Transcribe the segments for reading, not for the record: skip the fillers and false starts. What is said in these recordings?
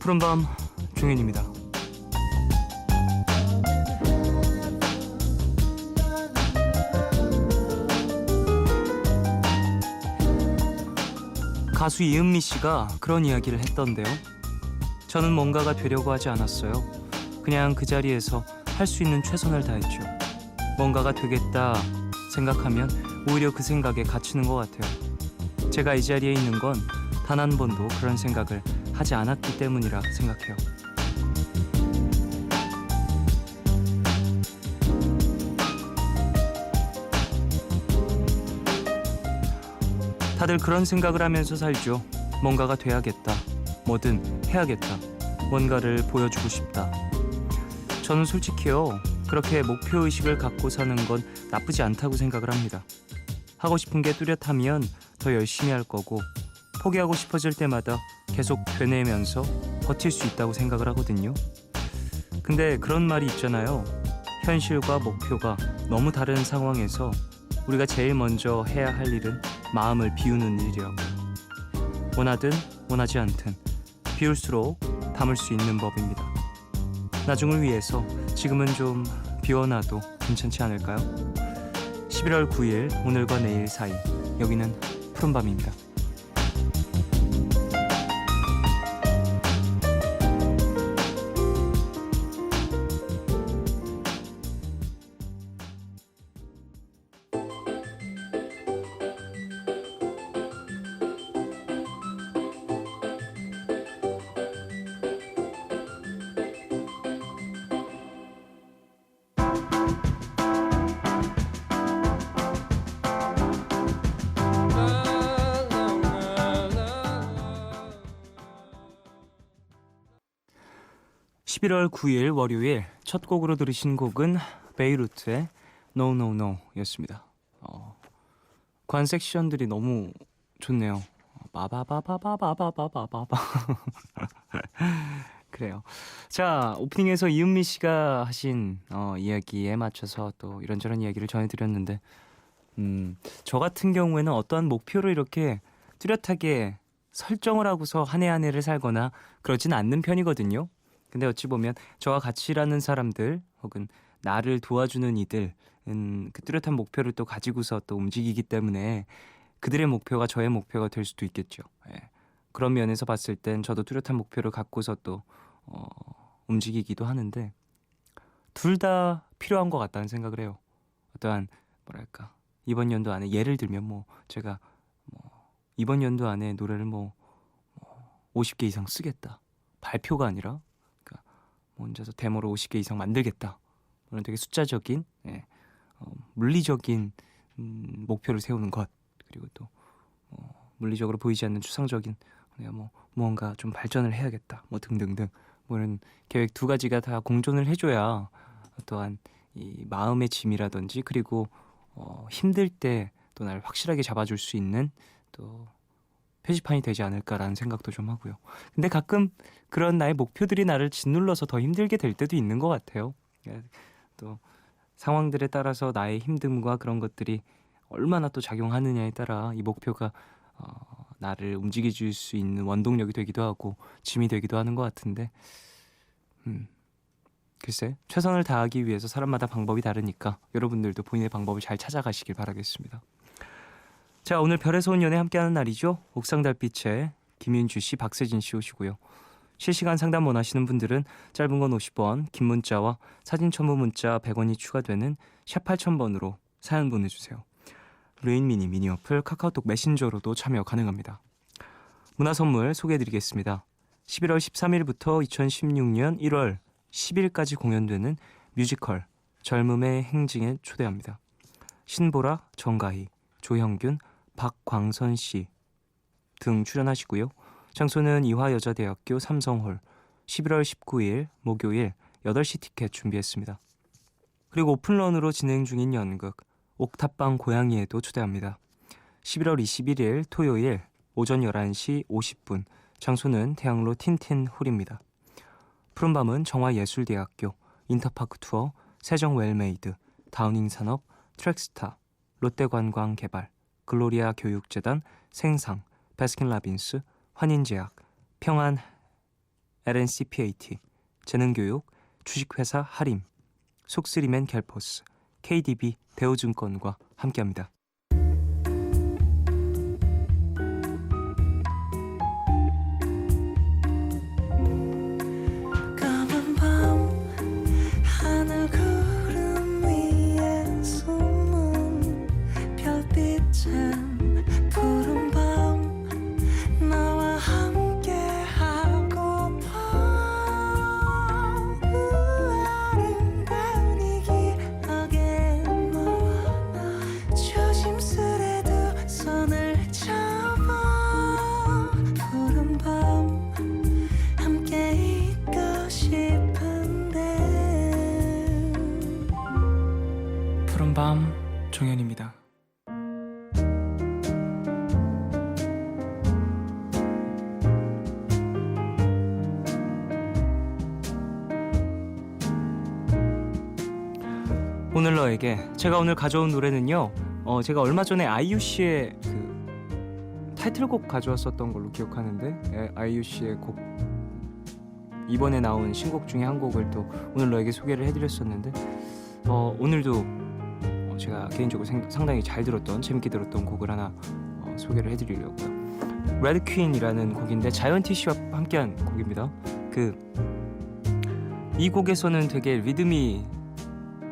푸른밤 종현입니다. 가수 이은미 씨가 그런 이야기를 했던데요. 저는 뭔가가 되려고 하지 않았어요. 그냥 그 자리에서 할 수 있는 최선을 다했죠. 뭔가가 되겠다 생각하면 오히려 그 생각에 갇히는 것 같아요. 제가 이 자리에 있는 건 단 한 번도 그런 생각을 하지 않았기 때문이라 생각해요. 다들 그런 생각을 하면서 살죠. 뭔가가 돼야겠다. 뭐든 해야겠다. 뭔가를 보여주고 싶다. 저는 솔직히요. 그렇게 목표의식을 갖고 사는 건 나쁘지 않다고 생각을 합니다. 하고 싶은 게 뚜렷하면 더 열심히 할 거고 포기하고 싶어질 때마다 계속 되뇌면서 버틸 수 있다고 생각을 하거든요. 근데 그런 말이 있잖아요. 현실과 목표가 너무 다른 상황에서 우리가 제일 먼저 해야 할 일은 마음을 비우는 일이라고. 원하든 원하지 않든 비울수록 담을 수 있는 법입니다. 나중을 위해서 지금은 좀 비워놔도 괜찮지 않을까요? 11월 9일 오늘과 내일 사이 여기는 푸른밤입니다. 11월 9일 월요일 첫 곡으로 들으신 곡은 베이루트의 No No No 였습니다. 관 섹션들이 너무 좋네요. 바바바바바바바바바바 그래요. 자, 오프닝에서 이은미 씨가 하신 이야기에 맞춰서 또 이런저런 이야기를 전해드렸는데 저 같은 경우에는 어떠한 목표를 이렇게 뚜렷하게 설정을 하고서 한 해 한 해를 살거나 그러진 않는 편이거든요. 근데 어찌 보면 저와 같이 일하는 사람들 혹은 나를 도와주는 이들은 그 뚜렷한 목표를 또 가지고서 또 움직이기 때문에 그들의 목표가 저의 목표가 될 수도 있겠죠. 예. 그런 면에서 봤을 땐 저도 뚜렷한 목표를 갖고서 또 움직이기도 하는데 둘 다 필요한 것 같다는 생각을 해요. 어떠한 뭐랄까 이번 연도 안에 예를 들면 뭐 제가 이번 연도 안에 노래를 50개 이상 쓰겠다. 발표가 아니라 혼자서 데모로 50개 이상 만들겠다. 그런 되게 숫자적인 물리적인 목표를 세우는 것 그리고 또 물리적으로 보이지 않는 추상적인 내가 무언가 좀 발전을 해야겠다 등등등 이런 계획 두 가지가 다 공존을 해줘야 또한 이 마음의 짐이라든지 그리고 힘들 때 또 날 확실하게 잡아줄 수 있는 또 표지판이 되지 않을까라는 생각도 좀 하고요. 근데 가끔 그런 나의 목표들이 나를 짓눌러서 더 힘들게 될 때도 있는 것 같아요. 또 상황들에 따라서 나의 힘듦과 그런 것들이 얼마나 또 작용하느냐에 따라 이 목표가 나를 움직여줄 수 있는 원동력이 되기도 하고 짐이 되기도 하는 것 같은데 글쎄 최선을 다하기 위해서 사람마다 방법이 다르니까 여러분들도 본인의 방법을 잘 찾아가시길 바라겠습니다. 자, 오늘 별에서 온 연애 함께하는 날이죠. 옥상달빛에 김윤주 씨, 박세진 씨 오시고요. 실시간 상담 원하시는 분들은 짧은 건 50원, 긴 문자와 사진 첨부 문자 100원이 추가되는 샵 8000번으로 사연 보내주세요. 루인미니 미니 어플 카카오톡 메신저로도 참여 가능합니다. 문화선물 소개해드리겠습니다. 11월 13일부터 2016년 1월 10일까지 공연되는 뮤지컬 젊음의 행진에 초대합니다. 신보라, 정가희, 조형균, 박광선 씨 등 출연하시고요. 장소는 이화여자대학교 삼성홀 11월 19일 목요일 8시 티켓 준비했습니다. 그리고 오픈런으로 진행 중인 연극 옥탑방 고양이에도 초대합니다. 11월 21일 토요일 오전 11시 50분 장소는 대학로 틴틴홀입니다. 푸른밤은 정화예술대학교, 인터파크 투어, 세정웰메이드, 다우닝산업, 트랙스타, 롯데관광개발, 글로리아 교육재단, 생상, 베스킨라빈스, 환인제약, 평안 LNCPAT, 재능교육, 주식회사 하림, 속쓰리맨 갤포스, KDB 대우증권과 함께합니다. 푸른밤 종현입니다. 오늘 너에게 제가 오늘 가져온 노래는요. 제가 얼마 전에 아이유 씨의 그 타이틀곡 가져왔었던 걸로 기억하는데 아이유 씨의 곡 이번에 나온 신곡 중에 한 곡을 또 오늘 너에게 소개를 해드렸었는데 오늘도 제가 개인적으로 상당히 잘 들었던 재밌게 들었던 곡을 하나 소개를 해드리려고요. 레드 퀸이라는 곡인데 자이언티 씨와 함께한 곡입니다. 이 곡에서는 되게 리듬이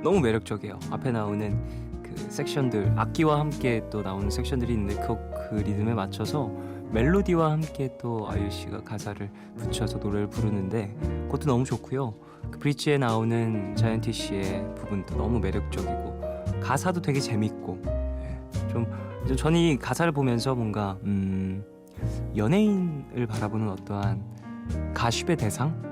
너무 매력적이에요. 앞에 나오는 그 섹션들, 악기와 함께 또 나오는 섹션들이 있는데 그 리듬에 맞춰서 멜로디와 함께 또 아이유 씨가 가사를 붙여서 노래를 부르는데 그것도 너무 좋고요. 그 브릿지에 나오는 자이언티 씨의 부분도 너무 매력적이고 가사도 되게 재밌고 좀 저는 이 가사를 보면서 뭔가 연예인을 바라보는 어떠한 가십의 대상?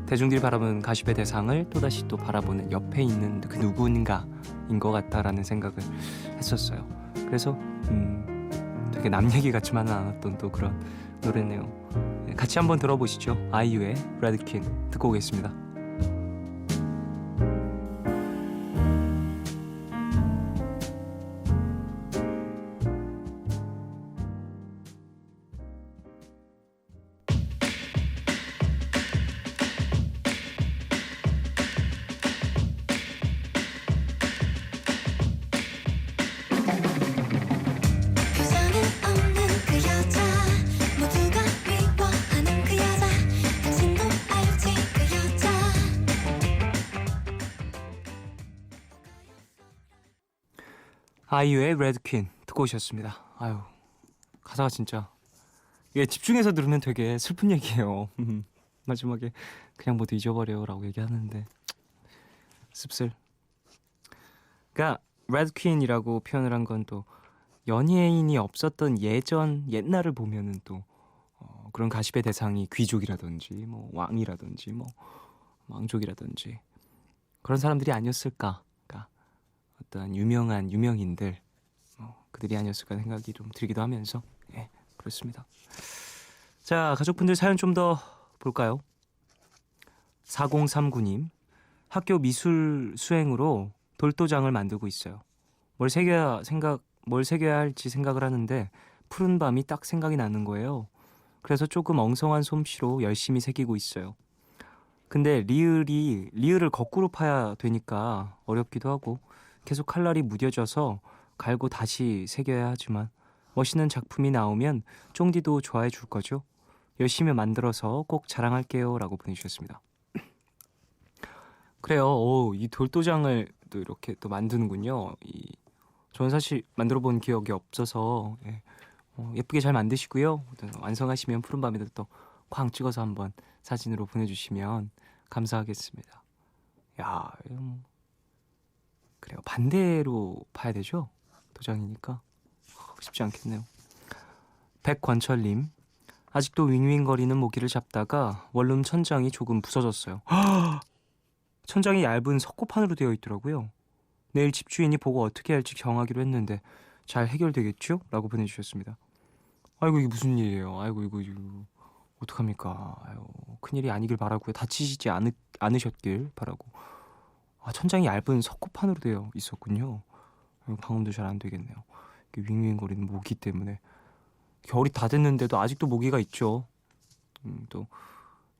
대중들이 바라보는 가십의 대상을 또다시 또 바라보는 옆에 있는 그 누군가인 것 같다라는 생각을 했었어요. 그래서 되게 남 얘기 같지만은 않았던 또 그런 노래네요. 같이 한번 들어보시죠. 아이유의 레드 퀸 듣고 오겠습니다. 아이유의 레드 퀸 듣고 오셨습니다. 아유, 가사가 진짜 이게 집중해서 들으면 되게 슬픈 얘기예요. 마지막에 그냥 모두 잊어버려라고 얘기하는데 씁쓸. 그러니까 레드 퀸이라고 표현을 한 건 또 연예인이 없었던 옛날을 보면은 또 그런 가십의 대상이 귀족이라든지 뭐 왕이라든지 뭐 왕족이라든지 그런 사람들이 아니었을까. 어떤 유명한 유명인들 그들이 아니었을까 생각이 좀 들기도 하면서 그렇습니다. 자, 가족분들 사연 좀 더 볼까요? 4039님, 학교 미술 수행으로 돌도장을 만들고 있어요. 뭘 새겨야 할지 생각을 하는데 푸른 밤이 딱 생각이 나는 거예요. 그래서 조금 엉성한 솜씨로 열심히 새기고 있어요. 근데 리을을 거꾸로 파야 되니까 어렵기도 하고 계속 칼날이 무뎌져서 갈고 다시 새겨야 하지만 멋있는 작품이 나오면 쫑디도 좋아해 줄 거죠? 열심히 만들어서 꼭 자랑할게요 라고 보내주셨습니다. 그래요. 이 돌도장을 또 이렇게 또 만드는군요. 저는 사실 만들어 본 기억이 없어서 예쁘게 잘 만드시고요. 완성하시면 푸른밤에도 또 쾅 찍어서 한번 사진으로 보내주시면 감사하겠습니다. 야, 그래요. 반대로 봐야 되죠? 도장이니까 쉽지 않겠네요. 백권철님, 아직도 윙윙거리는 모기를 잡다가 원룸 천장이 조금 부서졌어요. 천장이 얇은 석고판으로 되어 있더라고요. 내일 집주인이 보고 어떻게 할지 정하기로 했는데 잘 해결되겠죠? 라고 보내주셨습니다. 아이고 이게 무슨 일이에요. 아이고 이거 어떡합니까. 아유, 큰일이 아니길 바라고요. 다치시지 않으셨길 바라고. 천장이 얇은 석고판으로 되어 있었군요. 방음도 잘 안 되겠네요. 윙윙거리는 모기 때문에 겨울이 다 됐는데도 아직도 모기가 있죠. 또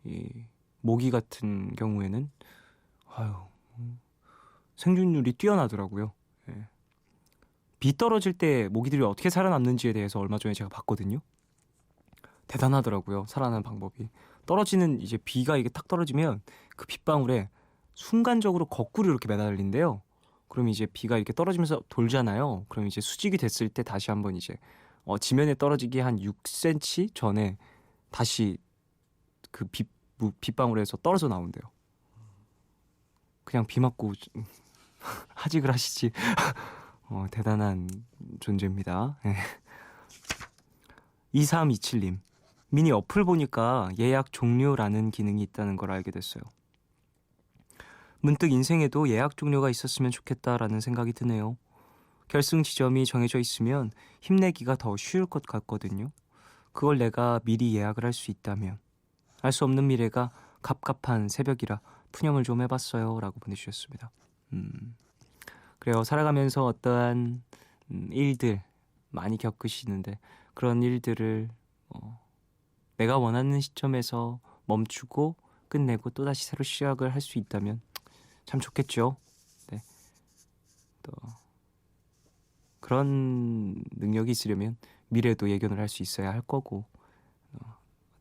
이 모기 같은 경우에는 생존율이 뛰어나더라고요. 예. 비 떨어질 때 모기들이 어떻게 살아남는지에 대해서 얼마 전에 제가 봤거든요. 대단하더라고요. 살아나는 방법이. 떨어지는 이제 비가 이게 딱 떨어지면 그 빗방울에 순간적으로 거꾸로 이렇게 매달린대요. 그럼 이제 비가 이렇게 떨어지면서 돌잖아요. 그럼 이제 수직이 됐을 때 다시 한번 이제 지면에 떨어지기 한 6cm 전에 다시 그 빗방울에서 떨어져 나온대요. 그냥 비 맞고 하직을 하시지. 대단한 존재입니다. 2327님. 미니 어플 보니까 예약 종료라는 기능이 있다는 걸 알게 됐어요. 문득 인생에도 예약 종료가 있었으면 좋겠다라는 생각이 드네요. 결승 지점이 정해져 있으면 힘내기가 더 쉬울 것 같거든요. 그걸 내가 미리 예약을 할 수 있다면. 알 수 없는 미래가 갑갑한 새벽이라 푸념을 좀 해봤어요. 라고 보내주셨습니다. 그래요. 살아가면서 어떠한 일들 많이 겪으시는데 그런 일들을 내가 원하는 시점에서 멈추고 끝내고 또다시 새로 시작을 할 수 있다면 참 좋겠죠. 네. 또 그런 능력이 있으려면 미래도 예견을 할 수 있어야 할 거고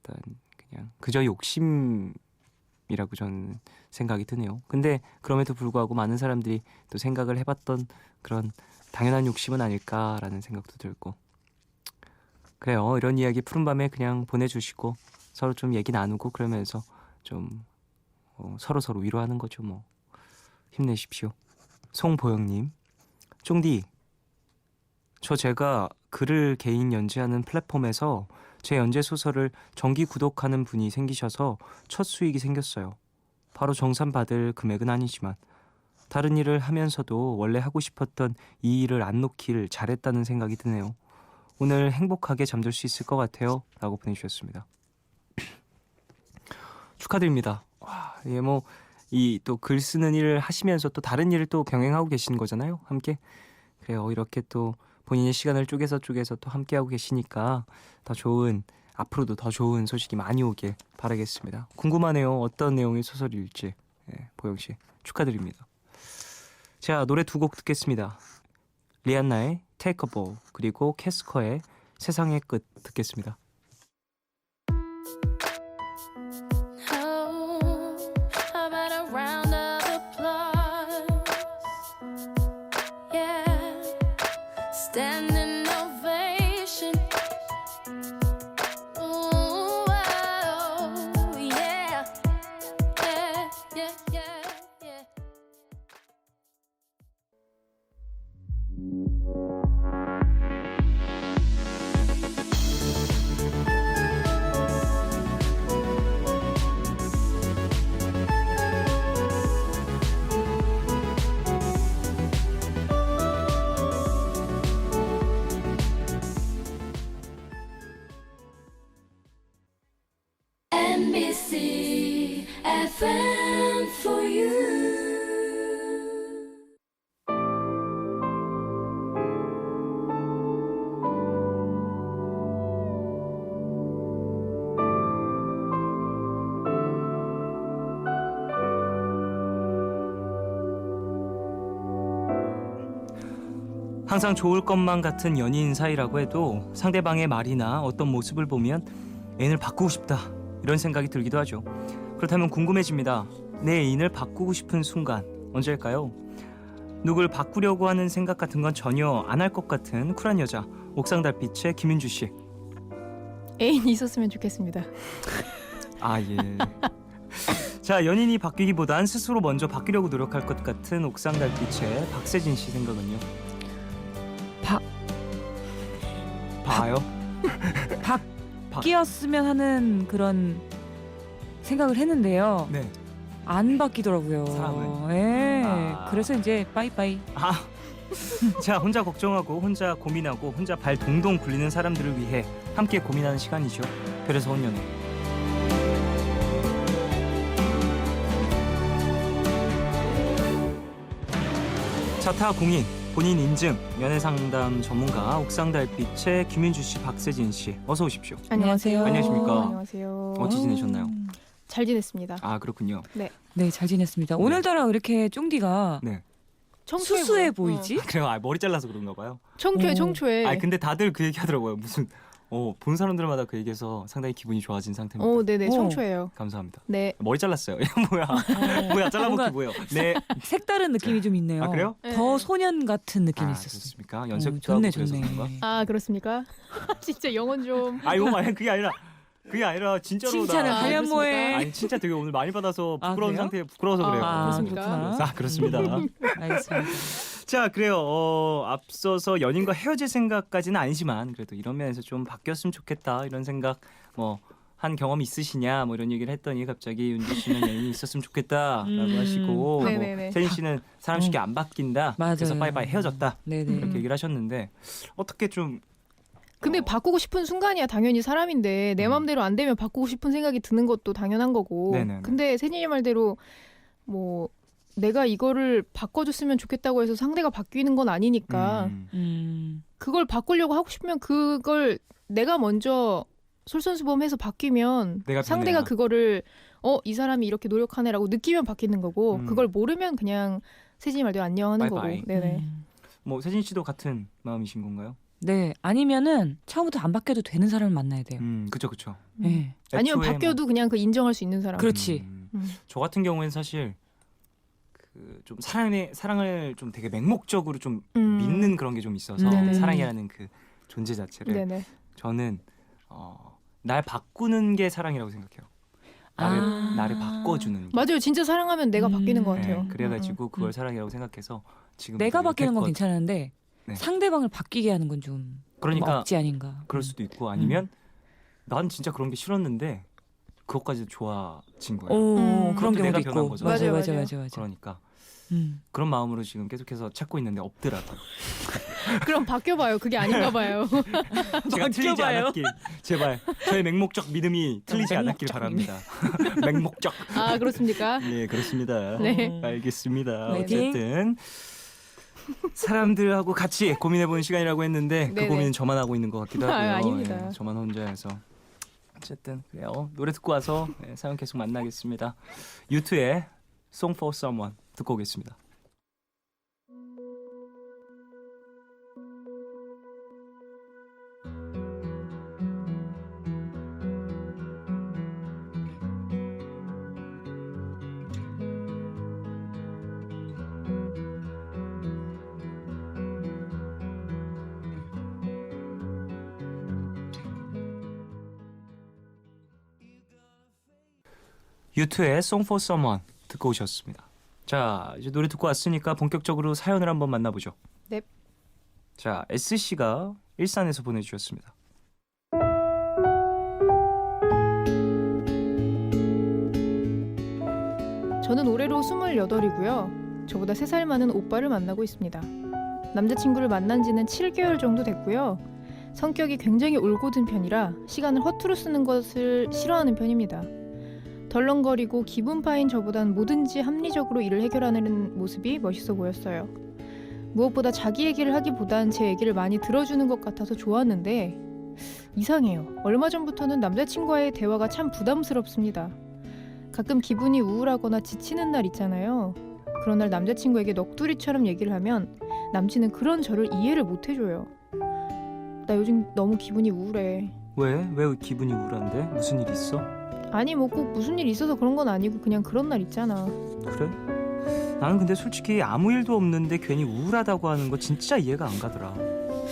어떤 그냥 그저 욕심이라고 저는 생각이 드네요. 근데 그럼에도 불구하고 많은 사람들이 또 생각을 해봤던 그런 당연한 욕심은 아닐까라는 생각도 들고 그래요. 이런 이야기 푸른밤에 그냥 보내주시고 서로 좀 얘기 나누고 그러면서 좀 서로 위로하는 거죠. 뭐 힘내십시오. 송보영님. 쫑디, 제가 글을 개인 연재하는 플랫폼에서 제 연재 소설을 정기 구독하는 분이 생기셔서 첫 수익이 생겼어요. 바로 정산받을 금액은 아니지만 다른 일을 하면서도 원래 하고 싶었던 이 일을 안 놓길 잘했다는 생각이 드네요. 오늘 행복하게 잠들 수 있을 것 같아요. 라고 보내주셨습니다. 축하드립니다. 와, 예, 이 또 글 쓰는 일을 하시면서 또 다른 일을 또 병행하고 계시는 거잖아요. 함께. 그래요. 이렇게 또 본인의 시간을 쪼개서 또 함께하고 계시니까 더 좋은, 앞으로도 더 좋은 소식이 많이 오길 바라겠습니다. 궁금하네요. 어떤 내용의 소설일지. 예, 보영씨 축하드립니다. 자, 노래 두 곡 듣겠습니다. 리안나의 Take a Bow 그리고 캐스커의 세상의 끝 듣겠습니다. MBC FM for you. 항상 좋을 것만 같은 연인 사이라고 해도 상대방의 말이나 어떤 모습을 보면 애인을 바꾸고 싶다 이런 생각이 들기도 하죠. 그렇다면 궁금해집니다. 내 애인을 바꾸고 싶은 순간 언제일까요? 누굴 바꾸려고 하는 생각 같은 건 전혀 안 할 것 같은 쿨한 여자 옥상 달빛의 김윤주 씨. 애인이 있었으면 좋겠습니다. 아 예. 자, 연인이 바뀌기보단 스스로 먼저 바뀌려고 노력할 것 같은 옥상 달빛의 박세진 씨 생각은요? 봐요? 바뀌었으면 하는 그런 생각을 했는데요. 네. 안 바뀌더라고요. 사람은? 예. 그래서 이제 빠이빠이. 자, 혼자 걱정하고 혼자 고민하고 혼자 발 동동 굴리는 사람들을 위해 함께 고민하는 시간이죠. 그래서 혼연애. 자타 공인 본인 인증 연애 상담 전문가 옥상 달빛의 김윤주 씨, 박세진 씨 어서 오십시오. 안녕하세요. 안녕하십니까. 안녕하세요. 어찌 지내셨나요? 잘 지냈습니다. 아 그렇군요. 네, 잘 지냈습니다. 오늘따라 이렇게 쫑디가 네. 수수해 보이지? 그래요. 머리 잘라서 그런가 봐요. 청초해, 청초해. 아 근데 다들 그 얘기 하더라고요. 무슨 본 사람들마다 그 얘기해서 상당히 기분이 좋아진 상태입니다. 네네, 어. 청초해요. 감사합니다. 네. 머리 잘랐어요. 뭐야? 뭐야? 잘라먹기 뭔가 뭐예요? 네. 색다른 느낌이 좀 있네요. 아 그래요? 더 네. 소년 같은 느낌이 아, 있었어요. 그렇습니까? 연습도 좋네, 하고 그래서 좋네. 그런가? 아, 그렇습니까? 진짜 영혼 좀. 아 이거 아니 그게 아니라 진짜로 칭찬을 나 하면 그렇습니까? 뭐해? 아니 진짜 되게 오늘 많이 받아서 아, 부끄러운 그래요? 상태에 부끄러워서 그래요. 아, 그렇습니까? 그렇구나. 아, 그렇습니다. 알겠습니다. 자 그래요. 앞서서 연인과 헤어질 생각까지는 아니지만 그래도 이런 면에서 좀 바뀌었으면 좋겠다 이런 생각 한 경험 있으시냐 이런 얘기를 했더니 갑자기 윤주 씨는 연인이 있었으면 좋겠다라고 하시고 네네네. 세진 씨는 사람 쉽게 안 바뀐다. 맞아요. 그래서 빠이빠이 헤어졌다. 네네. 이렇게 얘기를 하셨는데 어떻게 좀 근데 바꾸고 싶은 순간이야 당연히 사람인데 내 맘대로 안 되면 바꾸고 싶은 생각이 드는 것도 당연한 거고. 네네네. 근데 세진이 말대로 뭐 내가 이거를 바꿔줬으면 좋겠다고 해서 상대가 바뀌는 건 아니니까 그걸 바꾸려고 하고 싶으면 그걸 내가 먼저 솔선수범해서 바뀌면 내가 상대가 변해야. 그거를 이 사람이 이렇게 노력하네라고 느끼면 바뀌는 거고 그걸 모르면 그냥 세진이 말대로 안녕하는 바이바이. 거고. 네네. 뭐 세진 씨도 같은 마음이신 건가요? 네, 아니면은 처음부터 안 바뀌어도 되는 사람을 만나야 돼요. 그쵸. 네. 아니면 애초에 바뀌어도 그냥 그 인정할 수 있는 사람. 그렇지. 저 같은 경우에는 사실 그 좀 사랑을 좀 되게 맹목적으로 좀 믿는 그런 게 좀 있어서 네네. 사랑이라는 그 존재 자체를 네네. 저는 날 바꾸는 게 사랑이라고 생각해요. 나를 바꿔주는 게. 맞아요. 진짜 사랑하면 내가 바뀌는 것 네, 같아요. 그래가지고 그걸 사랑이라고 생각해서 지금 내가 이렇게 바뀌는 건 했거든. 괜찮은데 네. 상대방을 바뀌게 하는 건 좀 그러니까 억지 아닌가. 그럴 수도 있고 아니면 난 진짜 그런 게 싫었는데 그것까지 좋아진 거예요. 오, 그런 그것도 내가 경우도 변한 있고. 거죠. 맞아요, 맞아, 맞아요. 맞아, 맞아. 그러니까 음. 그런 마음으로 지금 계속해서 찾고 있는데 없더라고요. 그럼 바뀌어봐요. 그게 아닌가 봐요. 제가 틀리지 바뀌어봐요. 않았길 제발 저의 맹목적 믿음이 틀리지 않았길 맹목적 바랍니다. 맹목적. 아, 그렇습니까? 네 그렇습니다. 네. 알겠습니다. 네. 어쨌든 사람들하고 같이 고민해보는 시간이라고 했는데 그 네네. 고민은 저만 하고 있는 것 같기도 하고요. 아유, 아닙니다. 네, 저만 혼자여서 어쨌든 그래요. 노래 듣고 와서 사연 계속 만나겠습니다. U2의 Song for Someone 듣고 오겠습니다. U2의 Song for Someone 듣고 오셨습니다. 자, 이제 노래 듣고 왔으니까 본격적으로 사연을 한번 만나보죠. 네. 자, S씨가 일산에서 보내주셨습니다. 저는 올해로 28이고요. 저보다 3살 많은 오빠를 만나고 있습니다. 남자친구를 만난 지는 7개월 정도 됐고요. 성격이 굉장히 올곧은 편이라 시간을 허투루 쓰는 것을 싫어하는 편입니다. 덜렁거리고 기분 파인 저보단 뭐든지 합리적으로 일을 해결하는 모습이 멋있어 보였어요. 무엇보다 자기 얘기를 하기보단 제 얘기를 많이 들어주는 것 같아서 좋았는데 이상해요. 얼마 전부터는 남자친구와의 대화가 참 부담스럽습니다. 가끔 기분이 우울하거나 지치는 날 있잖아요. 그런 날 남자친구에게 넋두리처럼 얘기를 하면 남친은 그런 저를 이해를 못 해줘요. 나 요즘 너무 기분이 우울해. 왜 기분이 우울한데? 무슨 일 있어? 아니 뭐 꼭 무슨 일 있어서 그런 건 아니고 그냥 그런 날 있잖아. 그래? 나는 근데 솔직히 아무 일도 없는데 괜히 우울하다고 하는 거 진짜 이해가 안 가더라.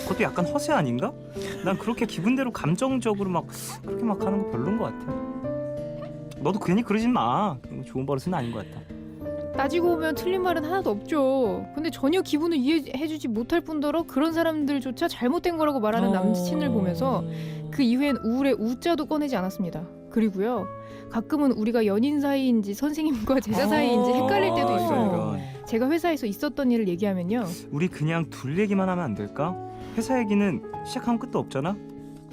그것도 약간 허세 아닌가? 난 그렇게 기분대로 감정적으로 막 그렇게 막 하는 거 별론 것 같아. 너도 괜히 그러진 마. 좋은 버릇은 아닌 것 같다. 따지고 보면 틀린 말은 하나도 없죠. 근데 전혀 기분을 이해해주지 못할 뿐더러 그런 사람들조차 잘못된 거라고 말하는 남친을 보면서 그 이후엔 우울의 우자도 꺼내지 않았습니다. 그리고요, 가끔은 우리가 연인 사이인지 선생님과 제자 사이인지 헷갈릴 때도 있어요. 제가 회사에서 있었던 일을 얘기하면요, 우리 그냥 둘 얘기만 하면 안 될까? 회사 얘기는 시작하면 끝도 없잖아.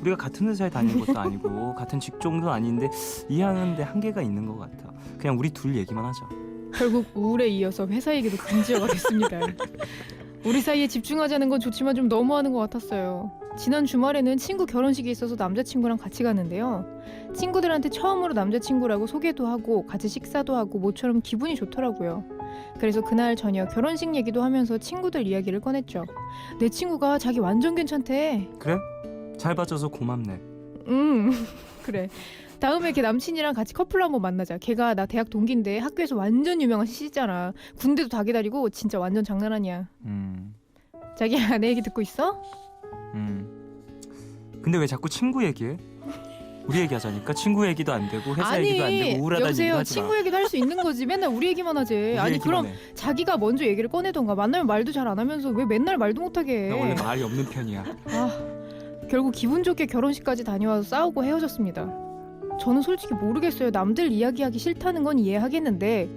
우리가 같은 회사에 다니는 것도 아니고 같은 직종도 아닌데 이해하는데 한계가 있는 것 같아. 그냥 우리 둘 얘기만 하자. 결국 우울에 이어서 회사 얘기도 금지어가 됐습니다. 우리 사이에 집중하자는 건 좋지만 좀 너무하는 것 같았어요. 지난 주말에는 친구 결혼식이 있어서 남자친구랑 같이 갔는데요. 친구들한테 처음으로 남자친구라고 소개도 하고 같이 식사도 하고 모처럼 기분이 좋더라고요. 그래서 그날 저녁 결혼식 얘기도 하면서 친구들 이야기를 꺼냈죠. 내 친구가 자기 완전 괜찮대. 그래? 잘 봐줘서 고맙네. 그래. 다음에 걔 남친이랑 같이 커플로 한번 만나자. 걔가 나 대학 동기인데 학교에서 완전 유명한 CC잖아. 군대도 다 기다리고 진짜 완전 장난 아니야. 자기야 내 얘기 듣고 있어? 근데 왜 자꾸 친구 얘기해? 우리 얘기하자니까. 친구 얘기도 안 되고 회사 아니 얘기도 안 되고 우울하다는 얘기도 여보세요. 하지 마. 친구 얘기도 할 수 있는 거지. 맨날 우리 얘기만 하지. 우리 아니 얘기만 그럼 해. 자기가 먼저 얘기를 꺼내던가. 만나면 말도 잘 안 하면서 왜 맨날 말도 못하게 나 해. 원래 말이 없는 편이야. 결국 기분 좋게 결혼식까지 다녀와서 싸우고 헤어졌습니다. 저는 솔직히 모르겠어요. 남들 이야기하기 싫다는 건 이해하겠는데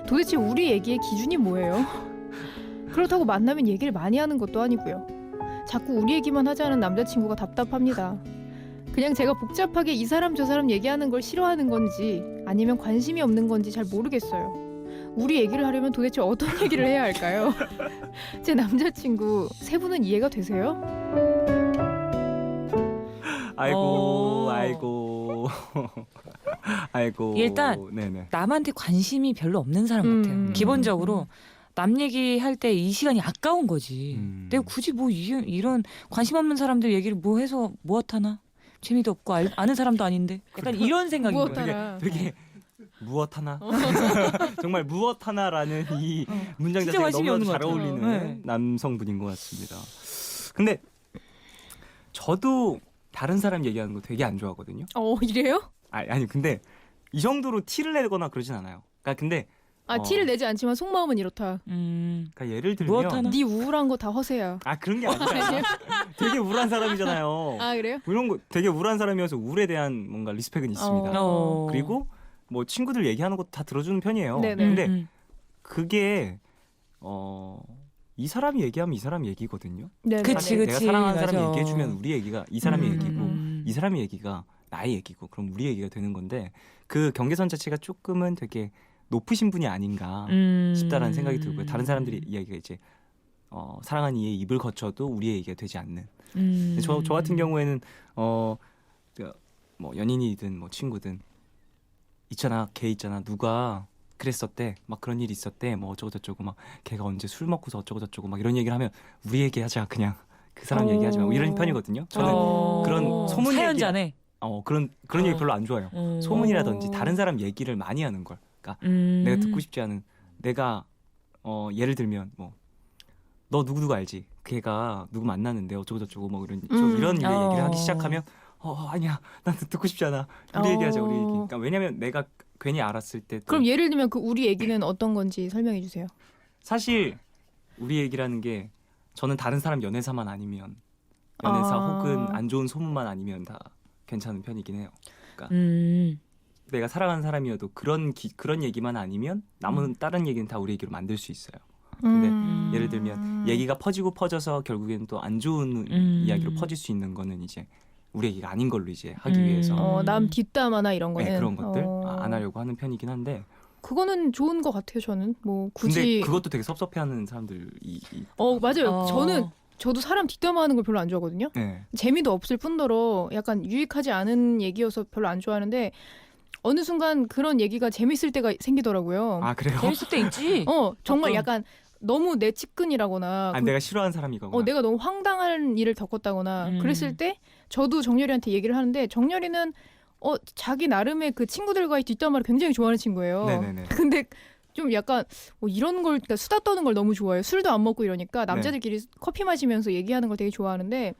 도대체 우리 얘기의 기준이 뭐예요? 그렇다고 만나면 얘기를 많이 하는 것도 아니고요. 자꾸 우리 얘기만 하자는 남자친구가 답답합니다. 그냥 제가 복잡하게 이 사람 저 사람 얘기하는 걸 싫어하는 건지 아니면 관심이 없는 건지 잘 모르겠어요. 우리 얘기를 하려면 도대체 어떤 얘기를 해야 할까요? 제 남자친구 세 분은 이해가 되세요? 아이고 아이고 아이고. 일단 네네. 남한테 관심이 별로 없는 사람 같아요. 기본적으로 남 얘기할 때 이 시간이 아까운 거지. 내가 굳이 뭐 이런 관심 없는 사람들 얘기를 뭐 해서 무엇하나? 재미도 없고 아는 사람도 아닌데. 약간 이런 생각인 거예요. 무엇하나. 되게 무엇 하나? 정말 무엇 하나라는 이 문장 진짜 자체가 관심이 너무 없는 것 잘 같아요. 어울리는 네. 남성분인 것 같습니다. 근데 저도 다른 사람 얘기하는 거 되게 안 좋아하거든요. 이래요? 아니 근데 이 정도로 티를 내거나 그러진 않아요. 그러니까 근데 티를 내지 않지만 속마음은 이렇다. 그러니까 예를 무엇 들면 하나? 네 우울한 거 다 허세야. 그런 게 아니라 되게 우울한 사람이잖아요. 그래요? 이런 거 되게 우울한 사람이어서 우울에 대한 뭔가 리스펙은 있습니다. 그리고 뭐 친구들 얘기하는 것도 다 들어주는 편이에요. 네네. 근데 그게 이 사람이 얘기하면 이 사람 얘기거든요. 네. 그치, 내가 사랑하는 사람이 맞아. 얘기해주면 우리 얘기가 이 사람의 얘기고 음. 이 사람의 얘기가 나의 얘기고 그럼 우리 얘기가 되는 건데 그 경계선 자체가 조금은 되게 높으신 분이 아닌가 싶다라는 생각이 들고요. 다른 사람들이 이야기가 이제 사랑하는 이의 입을 거쳐도 우리의 얘기가 되지 않는. 저 같은 경우에는 뭐 연인이든 뭐 친구든 걔 있잖아 누가 그랬었대 막 그런 일이 있었대 뭐 어쩌고 저쩌고 막 걔가 언제 술 먹고서 어쩌고 저쩌고 막 이런 얘기를 하면 우리 얘기하자 그냥 그 사람 얘기하지 마 이런 편이거든요. 저는 그런 소문 사연자네. 그런 얘기 별로 안 좋아해요. 소문이라든지 다른 사람 얘기를 많이 하는 걸. 그러니까 내가 듣고 싶지 않은 내가 예를 들면 뭐 너 누구 알지? 걔가 누구 만나는데 어쩌고 저쩌고 뭐 이런 얘기를 하기 시작하면 아니야 난 듣고 싶지 않아. 우리 얘기하자 우리 얘기. 그러니까 왜냐면 내가 괜히 알았을 때 그럼 예를 들면 그 우리 얘기는 어떤 건지 설명해 주세요. 사실 우리 얘기라는 게 저는 다른 사람 연애사만 아니면 연애사 혹은 안 좋은 소문만 아니면 다 괜찮은 편이긴 해요. 그러니까 내가 사랑하는 사람이어도 그런 얘기만 아니면 남은 다른 얘기는 다 우리 얘기로 만들 수 있어요. 근데 예를 들면 얘기가 퍼져서 결국에는 또 안 좋은 이야기로 퍼질 수 있는 거는 이제 우리 얘기가 아닌 걸로 이제 하기 위해서 남 뒷담화나 이런 거는 그런 것들 안 하려고 하는 편이긴 한데 그거는 좋은 것 같아요. 저는 뭐 굳이 근데 그것도 되게 섭섭해하는 사람들이 맞아요. 저도 사람 뒷담화하는 걸 별로 안 좋아하거든요. 네. 재미도 없을 뿐더러 약간 유익하지 않은 얘기여서 별로 안 좋아하는데 어느 순간 그런 얘기가 재밌을 때가 생기더라고요. 그래요? 재밌을 때 있지. 정말 가끔. 약간 너무 내 측근이라거나 내가 싫어하는 사람이거나 내가 너무 황당한 일을 겪었다거나 그랬을 때 저도 정렬이한테 얘기를 하는데 정렬이는 자기 나름의 그 친구들과의 뒷담화를 굉장히 좋아하는 친구예요. 네네네. 근데 좀 약간 이런 걸 그러니까 수다 떠는 걸 너무 좋아해요. 술도 안 먹고 이러니까 남자들끼리 커피 마시면서 얘기하는 걸 되게 좋아하는데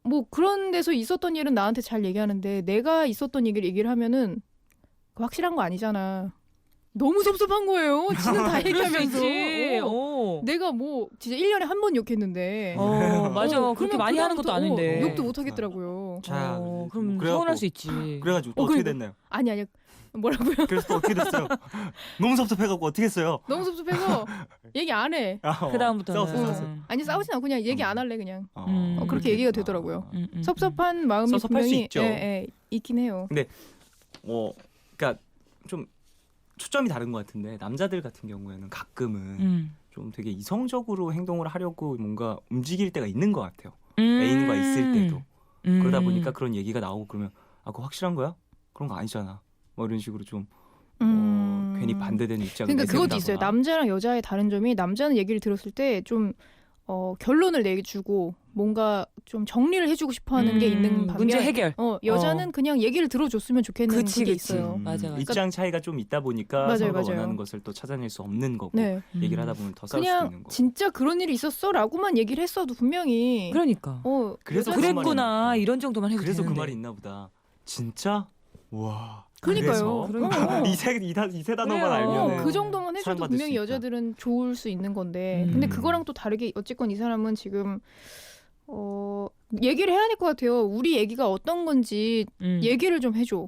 뭐 그런 데서 있었던 일은 나한테 잘 얘기하는데 내가 있었던 얘기를 하면은 확실한 거 아니잖아. 너무 섭섭한 거예요. 지는 다 얘기하면서. 내가 뭐 진짜 1년에 한 번 욕했는데. 맞아. 그렇게 그러면 많이 하는 것도 그다음부터, 아닌데. 욕도 못 하겠더라고요. 자, 그럼 그래갖고- 서운할 수 있지. 그래가지고 또 어떻게 됐나요? 아니 뭐라고요? 그래서 또 어떻게 됐어요? 너무 섭섭해갖고 어떻게 했어요? 너무 섭섭해서 얘기 안 해. 그 다음부터는 싸웠어. 아니 싸우진 않고 그냥 얘기 안 할래 그냥. 그렇게 그렇게 얘기가 됐구나. 되더라고요. 섭섭한 마음이 섭섭할 수 분명히 있죠. 있긴 해요. 그러니까 좀 초점이 다른 것 같은데 남자들 같은 경우에는 가끔은 좀 되게 이성적으로 행동을 하려고 뭔가 움직일 때가 있는 것 같아요. 애인과 있을 때도. 그러다 보니까 그런 얘기가 나오고 그러면 아 그거 확실한 거야? 그런 거 아니잖아. 뭐 이런 식으로 좀 괜히 반대되는 입장을 그러니까 그것도 내세운다거나. 있어요. 남자랑 여자의 다른 점이 남자는 얘기를 들었을 때 좀 결론을 내주고 뭔가 좀 정리를 해주고 싶어하는 게 있는 반면 문제 해결. 여자는 그냥 얘기를 들어줬으면 좋겠는 그치, 그게 그치. 있어요. 맞아, 맞아. 입장 차이가 좀 있다 보니까 맞아요, 서로가 맞아요. 원하는 것을 또 찾아낼 수 없는 거고 네. 얘기를 하다 보면 더 싸울 수도 그냥 있는 거고. 진짜 그런 일이 있었어라고만 얘기를 했어도 분명히 그러니까. 그래서 여자는- 그 그랬구나 말이 이런 정도만 해도 그래서 그 되는데. 말이 있나 보다. 진짜? 와. 그러니까요. 그래서? 이세 단어만 그래요. 알면 그 정도만 해줘도 사랑받을 분명히 수 있다. 여자들은 좋을 수 있는 건데 음. 근데 그거랑 또 다르게 어쨌건 이 사람은 지금 얘기를 해야 될 것 같아요. 우리 얘기가 어떤 건지 얘기를 좀 해줘.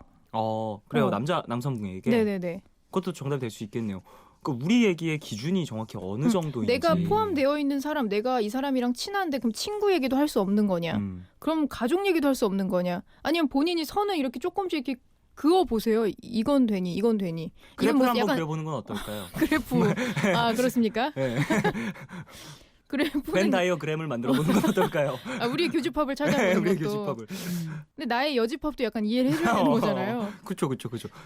그래요. 어. 남성분에게 네네네. 그것도 정답이 될 수 있겠네요. 그 우리 얘기의 기준이 정확히 어느 정도인지. 내가 포함되어 있는 사람, 내가 이 사람이랑 친한데 그럼 친구 얘기도 할 수 없는 거냐? 그럼 가족 얘기도 할 수 없는 거냐? 아니면 본인이 선을 이렇게 조금씩 이렇게 그어 보세요. 이건 되니, 이건 되니. 이건 그래프를 뭐 한번 약간 그려보는 건 어떨까요? 그래프. 아 그렇습니까? 네. 그래프는 벤 다이어그램을 만들어보는 건 어떨까요? 우리의 교집합을 찾아보는 우리의 것도. 교집합을. 근데 나의 여집합도 약간 이해를 해줘야 되는 거잖아요. 그렇죠.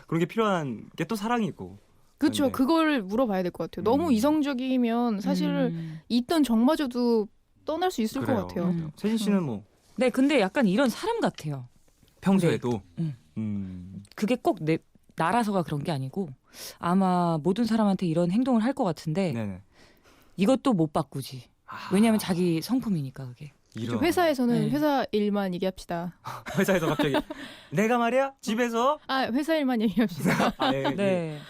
그런 게 필요한 게 또 사랑이고. 그렇죠. 네. 그걸 물어봐야 될 것 같아요. 너무 이성적이면 사실 있던 정마저도 떠날 수 있을 것 같아요. 세진 씨는 뭐 네, 근데 약간 이런 사람 같아요. 평소에도. 네. 음. 그게 꼭 나라서가 그런 게 아니고 아마 모든 사람한테 이런 행동을 할 것 같은데 네네. 이것도 못 바꾸지. 왜냐하면 자기 성품이니까 그게. 이런. 회사에서는 네. 회사 일만 얘기합시다. 회사에서 갑자기 내가 말이야 집에서 회사 일만 얘기합시다. 네.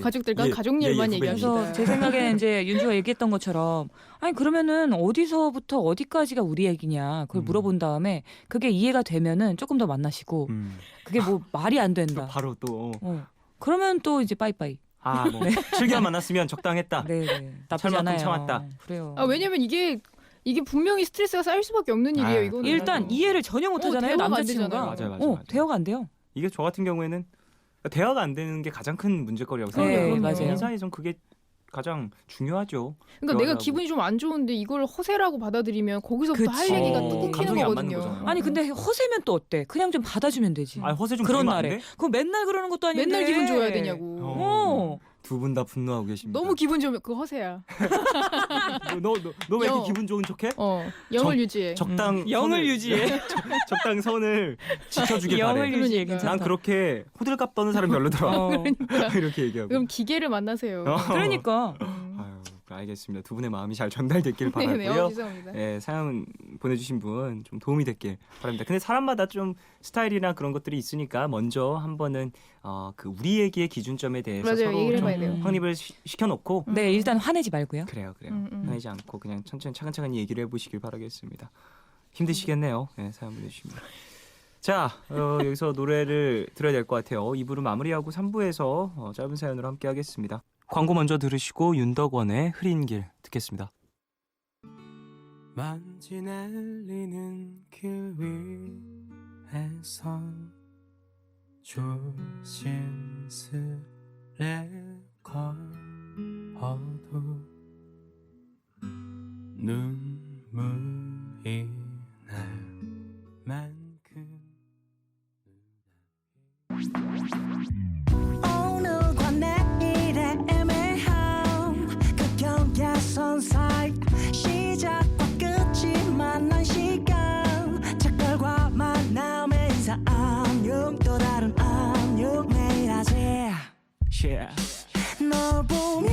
가족들과 가족 일만 얘기합시다. 그래서 제 생각에는 이제 윤주가 얘기했던 것처럼 아니 그러면은 어디서부터 어디까지가 우리 얘기냐 그걸 물어본 다음에 그게 이해가 되면은 조금 더 만나시고 그게 뭐 말이 안 된다. 바로 또. 그러면 또 이제 빠이빠이. 뭐 7개월 만났으면 적당했다. 네. 나쁘지 참았군, 않아요. 참았다. 그래요. 왜냐면 이게 분명히 스트레스가 쌓일 수밖에 없는 일이에요. 이거는 일단 이해를 전혀 못 하잖아요. 대화가 안 남자친구가. 되잖아요. 맞아요. 대화가 안 돼요. 이게 저 같은 경우에는 대화가 안 되는 게 가장 큰 문제거리라고 네, 생각해요. 맞아요. 인사에선 그게 가장 중요하죠. 그러니까 내가 대화를 기분이 좀 안 좋은데 이걸 허세라고 받아들이면 거기서부터 할 그치. 얘기가 또 끊기는 감정이 안 맞는 거거든요. 거잖아요. 아니 근데 허세면 또 어때? 그냥 좀 받아주면 되지. 허세 좀 그런 부리면 안 날에. 돼? 그럼 맨날 그러는 것도 아닌데. 맨날 기분 좋아야 되냐고. 두 분 다 분노하고 계십니다. 너무 기분 좋으면 그거 허세야. 너 왜 이렇게 영. 기분 좋은 척해? 영을 유지해. 적당 영을 선을- 유지해. 적당 선을 지켜주길 영을 바래. 유지해. 그러니까. 괜찮다. 난 그렇게 호들갑 떠는 사람 별로더라. 이렇게 얘기하고. 그럼 기계를 만나세요. 그러니까. 아유, 알겠습니다. 두 분의 마음이 잘 전달됐길 네네. 바라고요. 죄송합니다. 네, 사연 보내주신 분 좀 도움이 됐길 바랍니다. 근데 사람마다 좀 스타일이나 그런 것들이 있으니까 먼저 한 번은 그 우리 얘기의 기준점에 대해서 맞아요. 서로 얘기를 좀 해봐야 돼요. 확립을 시켜놓고 네, 일단 화내지 말고요. 그래요. 음. 화내지 않고 그냥 천천히 차근차근히 얘기를 해보시길 바라겠습니다. 힘드시겠네요. 네, 사연 보내주십니다. 자, 여기서 노래를 들어야 될 것 같아요. 2부를 마무리하고 3부에서 짧은 사연으로 함께 하겠습니다. 광고 먼저 들으시고 윤덕원의 흐린 길 듣겠습니다. 먼지 날리는 길 위에서 조심스레 걸어도 눈물이 날 만큼 오늘과 내일의 애매함 그 경계선 사이 시작과 끝이 만난 시간 작별과 만남의 인사 안녕 또 다른 안녕 매일 하지 널 보면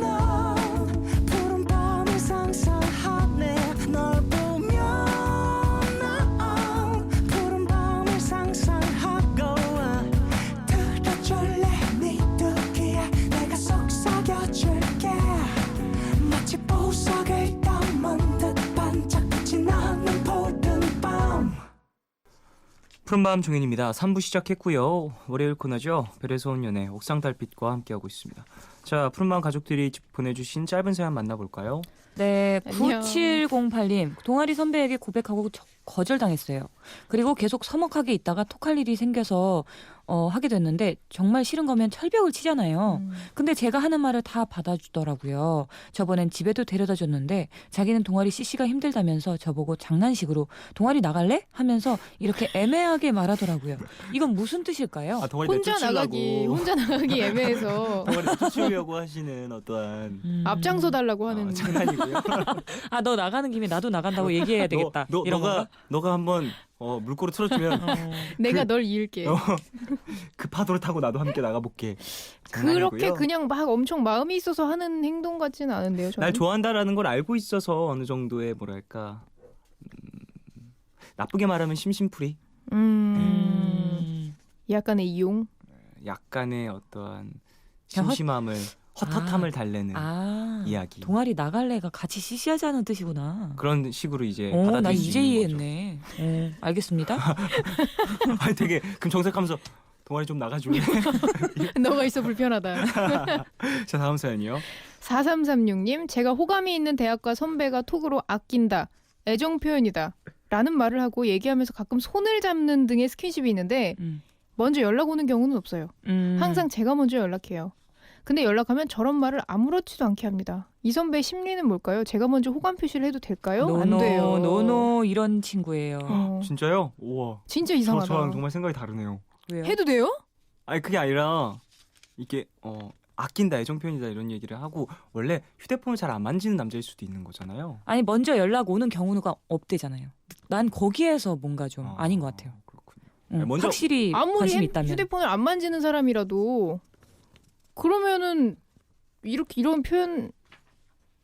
넌 푸른 밤을 상상하네 널 보면 넌 푸른 밤을 상상하고 들어줄래 네 두기에 내가 속삭여줄게 마치 보석을 담은 듯 반짝빛이 나는 푸른 밤 푸른밤 종현입니다. 3부 시작했고요. 월요일 코너죠. 별에서 온 연애 옥상 달빛과 함께하고 있습니다. 자, 푸른밤 가족들이 보내주신 짧은 사연 만나볼까요? 네, 안녕. 9708님. 동아리 선배에게 고백하고 거절당했어요. 그리고 계속 서먹하게 있다가 톡할 일이 생겨서 하게 됐는데 정말 싫은 거면 철벽을 치잖아요. 근데 제가 하는 말을 다 받아주더라고요. 저번엔 집에도 데려다 줬는데 자기는 동아리 CC가 힘들다면서 저보고 장난식으로 동아리 나갈래? 하면서 이렇게 애매하게 말하더라고요. 이건 무슨 뜻일까요? 아, 동아리 혼자 내쫓으려고. 나가기 애매해서 동아리 내쫓으려고 하시는 어떠한 앞장서 달라고 하는. 장난이고요. 아, 너 나가는 김에 나도 나간다고 얘기해야 되겠다. 이런 건가? 너가 한번 물꼬를 틀어주면 내가 널 이을게. 그 파도를 타고 나도 함께 나가볼게. 그렇게 장난이고요. 그냥 막 엄청 마음이 있어서 하는 행동 같지는 않은데요. 저는. 날 좋아한다라는 걸 알고 있어서 어느 정도의 뭐랄까 나쁘게 말하면 심심풀이, 약간의 이용. 약간의 어떠한 심심함을 헛헛함을 달래는 이야기. 동아리 나갈래가 같이 CC하자는 뜻이구나. 그런 식으로 이제 나 받아들일 수 이제 있는 거죠. 이해했네. 알겠습니다. 아니 되게 금정색하면서 동아리 좀 나가줄래? 너가 있어 불편하다. 자 다음 사연이요. 4336님, 제가 호감이 있는 대학과 선배가 톡으로 아낀다, 애정 표현이다 라는 말을 하고 얘기하면서 가끔 손을 잡는 등의 스킨십이 있는데 먼저 연락 오는 경우는 없어요. 항상 제가 먼저 연락해요. 근데 연락하면 저런 말을 아무렇지도 않게 합니다. 이 선배의 심리는 뭘까요? 제가 먼저 호감 표시를 해도 될까요? 안 돼요. 노노 이런 친구예요. 진짜요? 우와. 진짜 이상하다. 저랑 정말 생각이 다르네요. 왜요? 해도 돼요? 아니 그게 아니라 이게 아낀다, 애정 표현이다 이런 얘기를 하고 원래 휴대폰을 잘 안 만지는 남자일 수도 있는 거잖아요. 아니 먼저 연락 오는 경우가 없대잖아요. 난 거기에서 뭔가 좀 아닌 것 같아요. 그렇군요. 먼저 확실히 아무리 관심이 있다면. 휴대폰을 안 만지는 사람이라도 그러면은 이런 표현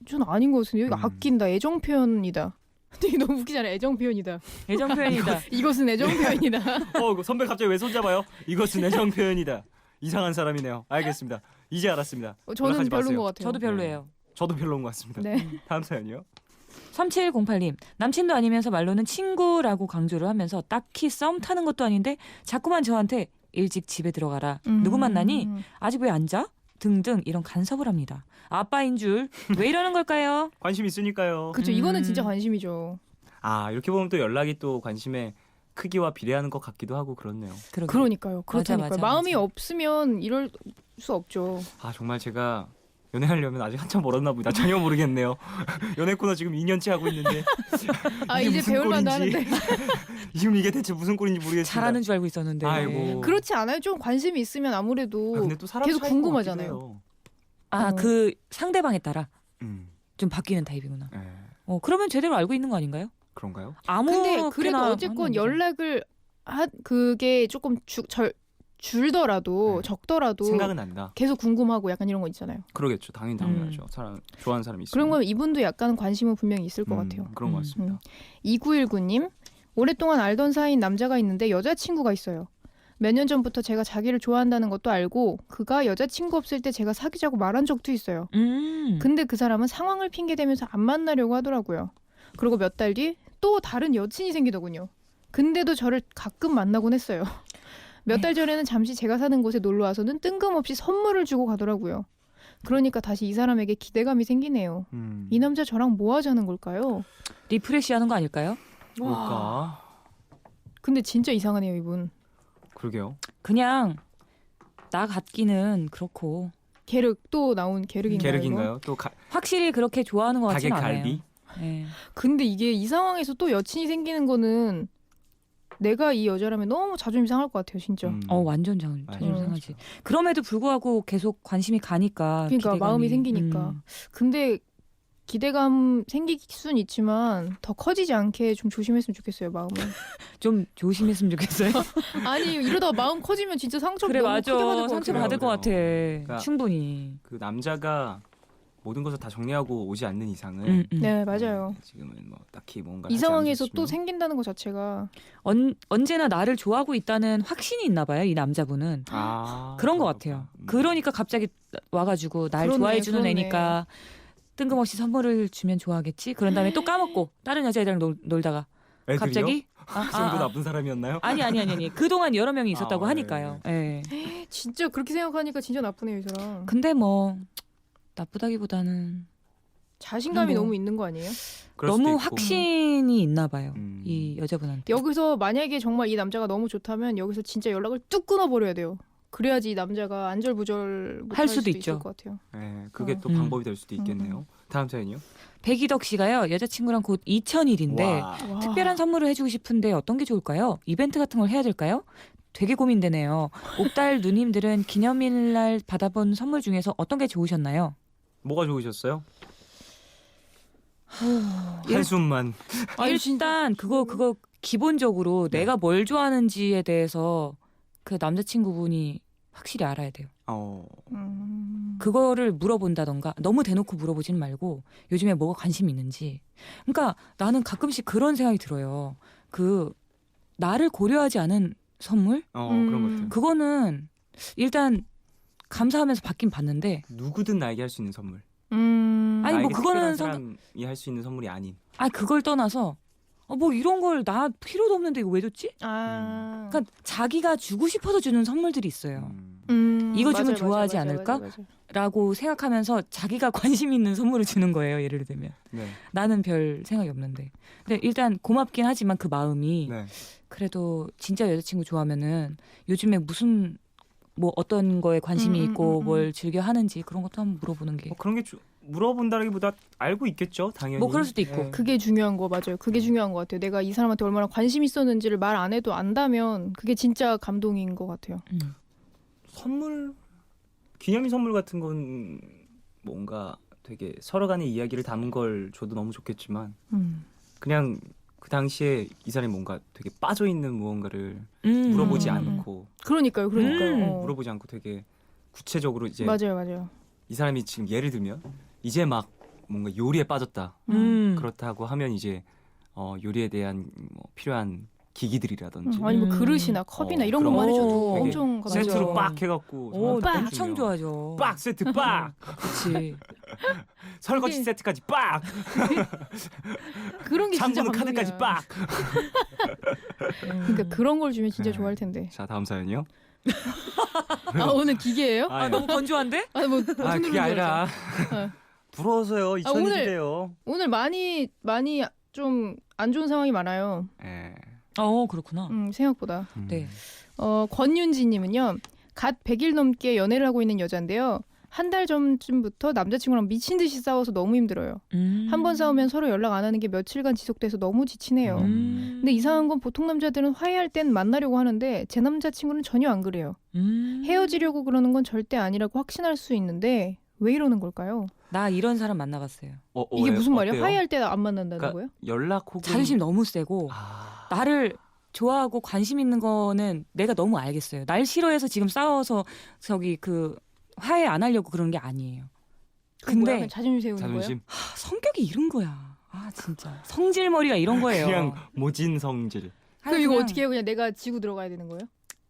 좀 아닌 것 같은데. 여기 아낀다, 애정 표현이다. 되게 너무 웃기잖아요. 애정 표현이다. 애정 표현이다. 이것은 애정 표현이다. 선배 갑자기 왜 손잡아요? 이것은 애정 표현이다. 이상한 사람이네요. 알겠습니다. 이제 알았습니다. 저는 연락하지 별로인 마세요. 것 같아요. 저도 별로예요. 저도 별로인 것 같습니다. 네. 다음 사연이요. 3708님, 남친도 아니면서 말로는 친구라고 강조를 하면서 딱히 썸 타는 것도 아닌데 자꾸만 저한테 일찍 집에 들어가라, 누구 만나니? 아직 왜 안 자? 등등 이런 간섭을 합니다. 아빠인 줄 왜 이러는 걸까요? 관심 있으니까요. 그렇죠. 이거는 진짜 관심이죠. 아 이렇게 보면 또 연락이 또 관심의 크기와 비례하는 것 같기도 하고 그렇네요. 그러니까요. 그렇다니까요. 맞아. 마음이 없으면 이럴 수 없죠. 아 정말 제가 연애하려면 아직 한참 멀었나 보다. 전혀 모르겠네요. 연애 코너 지금 2년째 하고 있는데 아 이게 이제 무슨 배울 만도 꼴인지. 하는데. 지금 이게 대체 무슨 꼴인지 모르겠습니다. 잘하는 줄 알고 있었는데. 아이고. 그렇지 않아요? 좀 관심이 있으면 아무래도 근데 또 사람 계속 차이인 것 궁금하잖아요. 같기도 아, 그 상대방에 따라 해요. 좀 바뀌는 타입이구나. 네. 그러면 제대로 알고 있는 거 아닌가요? 그런가요? 근데 그래도 어쨌건 연락을 그게 조금 줄더라도 네. 적더라도 생각은 난다. 계속 궁금하고 약간 이런 거 있잖아요. 그러겠죠. 당연히 당연하죠. 좋아하는 사람이 있으면. 그런 건 이분도 약간 관심은 분명히 있을 것 같아요. 그런 것 같습니다. 2919님, 오랫동안 알던 사이인 남자가 있는데 여자친구가 있어요. 몇 년 전부터 제가 자기를 좋아한다는 것도 알고 그가 여자친구 없을 때 제가 사귀자고 말한 적도 있어요. 근데 그 사람은 상황을 핑계대면서 안 만나려고 하더라고요. 그리고 몇 달 뒤 또 다른 여친이 생기더군요. 근데도 저를 가끔 만나곤 했어요. 몇 달 전에는 잠시 제가 사는 곳에 놀러 와서는 뜬금없이 선물을 주고 가더라고요. 그러니까 다시 이 사람에게 기대감이 생기네요. 이 남자 저랑 뭐 하자는 걸까요? 리프레시 하는 거 아닐까요? 뭘까? 근데 진짜 이상하네요, 이분. 그러게요. 그냥 나 같기는 그렇고 계륵, 또 나온 계륵인가요? 계륵인가요? 또 확실히 그렇게 좋아하는 것 가게 같지는 않아요. 갈비? 네. 근데 이게 이 상황에서 또 여친이 생기는 거는 내가 이 여자라면 너무 자존심 상할 것 같아요, 진짜. 완전 자존심 상하지. 그럼에도 불구하고 계속 관심이 가니까. 그러니까 기대감이. 마음이 생기니까. 근데 기대감 생길 수는 있지만 더 커지지 않게 좀 조심했으면 좋겠어요, 마음을. 좀 조심했으면 좋겠어요. 아니 이러다가 마음 커지면 진짜 상처 그래, 너무 맞아. 크게 받을 것 상처 같아요. 받을 것 같아. 그러니까 충분히. 그 남자가 모든 것을 다 정리하고 오지 않는 이상은 네, 맞아요. 지금은 뭐 딱히 뭔가 이 하지 상황에서 않으셨지만 또 생긴다는 것 자체가 언제나 나를 좋아하고 있다는 확신이 있나 봐요, 이 남자분은. 그런 것 같아요. 그러니까 갑자기 와가지고 날 그러네, 좋아해주는 그러네. 애니까 뜬금없이 선물을 주면 좋아하겠지. 그런 다음에 또 까먹고 다른 여자애들이랑 놀다가 애들이요? 갑자기 그 정도 나쁜 사람이었나요? 아니. 그동안 여러 명이 있었다고 하니까요. 예. 진짜 그렇게 생각하니까 진짜 나쁘네요, 이 사람. 근데 뭐 나쁘다기보다는 자신감이 뭐. 너무 있는 거 아니에요? 그럴 수도 너무 있고. 확신이 있나 봐요. 음. 이 여자분한테. 여기서 만약에 정말 이 남자가 너무 좋다면 여기서 진짜 연락을 뚝 끊어버려야 돼요. 그래야지 이 남자가 안절부절 못할 할 수도 있을 있죠. 것 같아요. 네, 그게 또 음. 방법이 될 수도 있겠네요. 다음 사연이요. 백이덕 씨가요. 여자친구랑 곧 2000일인데 와. 와. 특별한 선물을 해주고 싶은데 어떤 게 좋을까요? 이벤트 같은 걸 해야 될까요? 되게 고민되네요. 옥달 누님들은 기념일날 받아본 선물 중에서 어떤 게 좋으셨나요? 뭐가 좋으셨어요? 한숨만. 일단 그거 기본적으로 내가 뭘 좋아하는지에 대해서 그 남자친구분이 확실히 알아야 돼요. 그거를 물어본다던가 너무 대놓고 물어보지는 말고 요즘에 뭐가 관심이 있는지. 그러니까 나는 가끔씩 그런 생각이 들어요. 그 나를 고려하지 않은 선물? 그런 것들. 그거는 일단 감사하면서 받긴 받는데 누구든 나에게 할 수 있는 선물. 아니 뭐 나에게 그거는 특별한 사람이 할 수 있는 선물이 아닌. 그걸 떠나서 뭐 이런 걸 나 필요도 없는데 이거 왜 줬지? 그러니까 자기가 주고 싶어서 주는 선물들이 있어요. 이거 주면 좋아하지 않을까? 라고 생각하면서 자기가 관심 있는 선물을 주는 거예요. 예를 들면 네. 나는 별 생각이 없는데 근데 일단 고맙긴 하지만 그 마음이 네. 그래도 진짜 여자친구 좋아하면은 요즘에 무슨 뭐 어떤 거에 관심이 있고 뭘 즐겨 하는지 그런 것도 한번 물어보는 게 그런 게 물어본다기보다 알고 있겠죠, 당연히. 뭐 그럴 수도 있고. 네. 그게 중요한 거 맞아요. 그게 중요한 것 같아요. 내가 이 사람한테 얼마나 관심 있었는지를 말 안 해도 안다면 그게 진짜 감동인 것 같아요. 선물, 기념일 선물 같은 건 뭔가 되게 서로 간의 이야기를 담은 걸 줘도 너무 좋겠지만 그냥 그 당시에 이 사람이 뭔가 되게 빠져 있는 무언가를 물어보지 않고 그러니까요. 물어보지 않고 되게 구체적으로 이제 맞아요. 이 사람이 지금 예를 들면 이제 막 뭔가 요리에 빠졌다. 그렇다고 하면 이제 요리에 대한 뭐 필요한 기기들이라든지 아니 뭐 그릇이나 컵이나 이런 그런 것만 거. 해줘도 되게 엄청 감동. 세트로 빡 해갖고 저한테 엄청 주면 좋아하죠. 빡 세트 빡 그렇지. 설거지 그게- 세트까지 빡 그런 게 진짜 장보는 감동이야. 카드까지 빡. 그러니까 그런 걸 주면 진짜 네. 좋아할 텐데. 자 다음 사연이요. 오늘 기계예요? 너무 건조한데? 뭐 그게 아니라 어. 부러워서요. 아, 오늘- 2000일이래요. 오늘 많이 좀 안 좋은 상황이 많아요. 예. 그렇구나. 생각보다. 네. 권윤지님은요. 갓 100일 넘게 연애를 하고 있는 여자인데요. 한 달 전쯤부터 남자친구랑 미친 듯이 싸워서 너무 힘들어요. 한 번 싸우면 서로 연락 안 하는 게 며칠간 지속돼서 너무 지치네요. 근데 이상한 건 보통 남자들은 화해할 땐 만나려고 하는데 제 남자친구는 전혀 안 그래요. 헤어지려고 그러는 건 절대 아니라고 확신할 수 있는데 왜 이러는 걸까요? 나 이런 사람 만나봤어요. 이게 왜요? 무슨 말이야? 어때요? 화해할 때 안 만난다는 그러니까 거예요? 연락 혹은 자존심 너무 세고 나를 좋아하고 관심 있는 거는 내가 너무 알겠어요. 날 싫어해서 지금 싸워서 저기 그 화해 안 하려고 그러는 게 아니에요. 그게 뭐야? 근데 그냥 자존심 세우는 거예요? 자존심 성격이 이런 거야. 진짜 성질머리가 이런 거예요. 그냥 모진 성질. 그럼 이거 그냥 어떻게 해요? 그냥 내가 지고 들어가야 되는 거예요?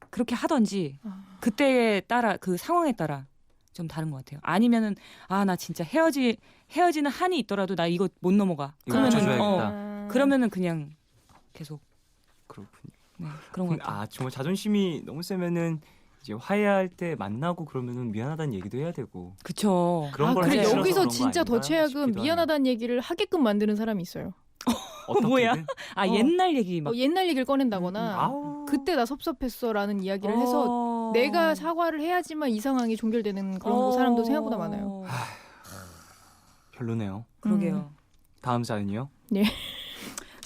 그렇게 하던지 아. 그때에 따라 그 상황에 따라 좀 다른 것 같아요. 아니면은 나 진짜 헤어지는 한이 있더라도 나 이거 못 넘어가. 이거 그러면은 고쳐줘야겠다. 그러면은 그냥 계속 그렇군요. 그런 것 같아요. 정말 자존심이 너무 세면은 이제 화해할 때 만나고 그러면은 미안하다는 얘기도 해야 되고 그쵸. 그런 걸 그래 하기 싫어서 여기서 그런 거 진짜 더 아닌가 최악은 싶기도 미안하다는 얘기를 하게끔 만드는 사람이 있어요. 어떻게든. 뭐야? 어. 옛날 얘기 막 옛날 얘기를 꺼낸다거나 아우. 그때 나 섭섭했어라는 이야기를 해서 내가 사과를 해야지만 이 상황이 종결되는 그런 사람도 생각보다 많아요. 별로네요. 그러게요. 다음 사연이요.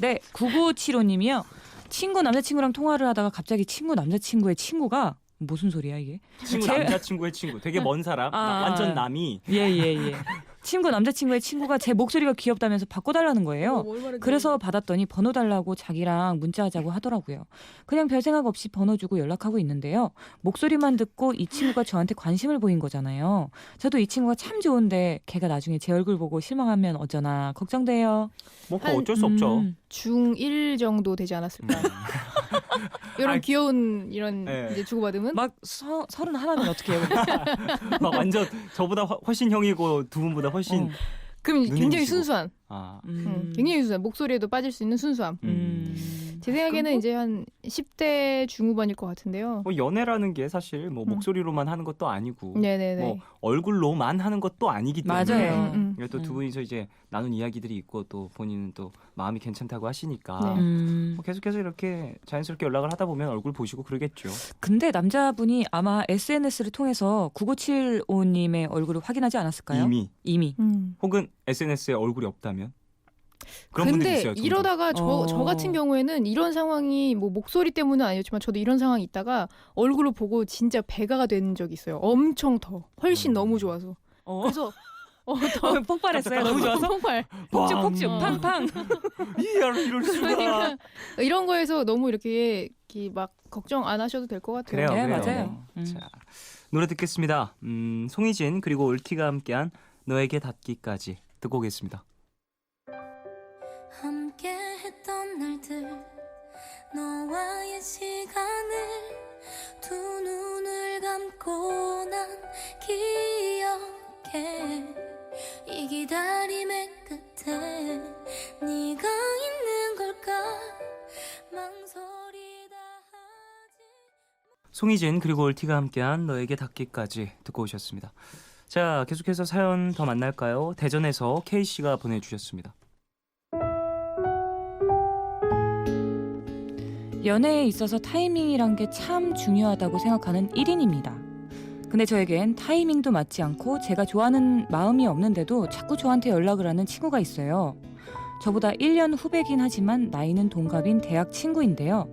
네, 9975님이요. 친구 남자친구랑 통화를 하다가 갑자기 친구 남자친구의 친구가 무슨 소리야 이게? 친구 남자친구의 친구 되게 먼 사람 완전 남이 예. 친구 남자친구의 친구가 제 목소리가 귀엽다면서 바꿔달라는 거예요. 그래서 받았더니 번호 달라고 자기랑 문자하자고 하더라고요. 그냥 별 생각 없이 번호 주고 연락하고 있는데요. 목소리만 듣고 이 친구가 저한테 관심을 보인 거잖아요. 저도 이 친구가 참 좋은데 걔가 나중에 제 얼굴 보고 실망하면 어쩌나 걱정돼요. 뭐 그거 어쩔 수 없죠. 중1 정도 되지 않았을까. 이런 아이, 귀여운 이런 네. 이제 주고받으면 막 31면 어떻게 해요? 막 완전 저보다 훨씬 형이고 두 분보다 훨씬 그럼 굉장히 누님이시고. 순수한. 아 굉장히 순수한. 목소리에도 빠질 수 있는 순수함. 제 생각에는 이제 한 10대 중후반일 것 같은데요. 뭐 연애라는 게 사실 뭐 목소리로만 하는 것도 아니고 네네네. 뭐 얼굴로만 하는 것도 아니기 때문에 맞아요. 또 두 분이서 이제 나눈 이야기들이 있고 또 본인은 또 마음이 괜찮다고 하시니까 네. 뭐 계속해서 이렇게 자연스럽게 연락을 하다 보면 얼굴 보시고 그러겠죠. 근데 남자분이 아마 SNS를 통해서 9975님의 얼굴을 확인하지 않았을까요? 이미. 혹은 SNS에 얼굴이 없다면 그런 분들이 근데 있어요. 종종. 이러다가 저 같은 경우에는 이런 상황이 뭐 목소리 때문은 아니었지만 저도 이런 상황이 있다가 얼굴을 보고 진짜 배가가 된 적이 있어요. 엄청 훨씬 너무 좋아서. 그래서 더 폭발했어요. 너무 좋아서. 폭발. 폭죽 어. 팡팡. 이럴 수가. 그러니까 이런 거에서 너무 이렇게 막 걱정 안 하셔도 될 것 같아요. 그래요. 네, 그래요. 맞아요. 자, 노래 듣겠습니다. 송희진 그리고 울티가 함께한 너에게 닿기까지 듣고 오겠습니다. 함께 했던 날들 너와의 시간을 두 눈을 감고 난 기억해 이 기다림의 끝에 네가 있는 걸까 망설이다 하지 송희진 그리고 울티가 함께한 너에게 닿기까지 듣고 오셨습니다. 자, 계속해서 사연 더 만날까요? 대전에서 K씨가 보내주셨습니다. 연애에 있어서 타이밍이란 게 참 중요하다고 생각하는 1인입니다. 근데 저에겐 타이밍도 맞지 않고 제가 좋아하는 마음이 없는데도 자꾸 저한테 연락을 하는 친구가 있어요. 저보다 1년 후배긴 하지만 나이는 동갑인 대학 친구인데요.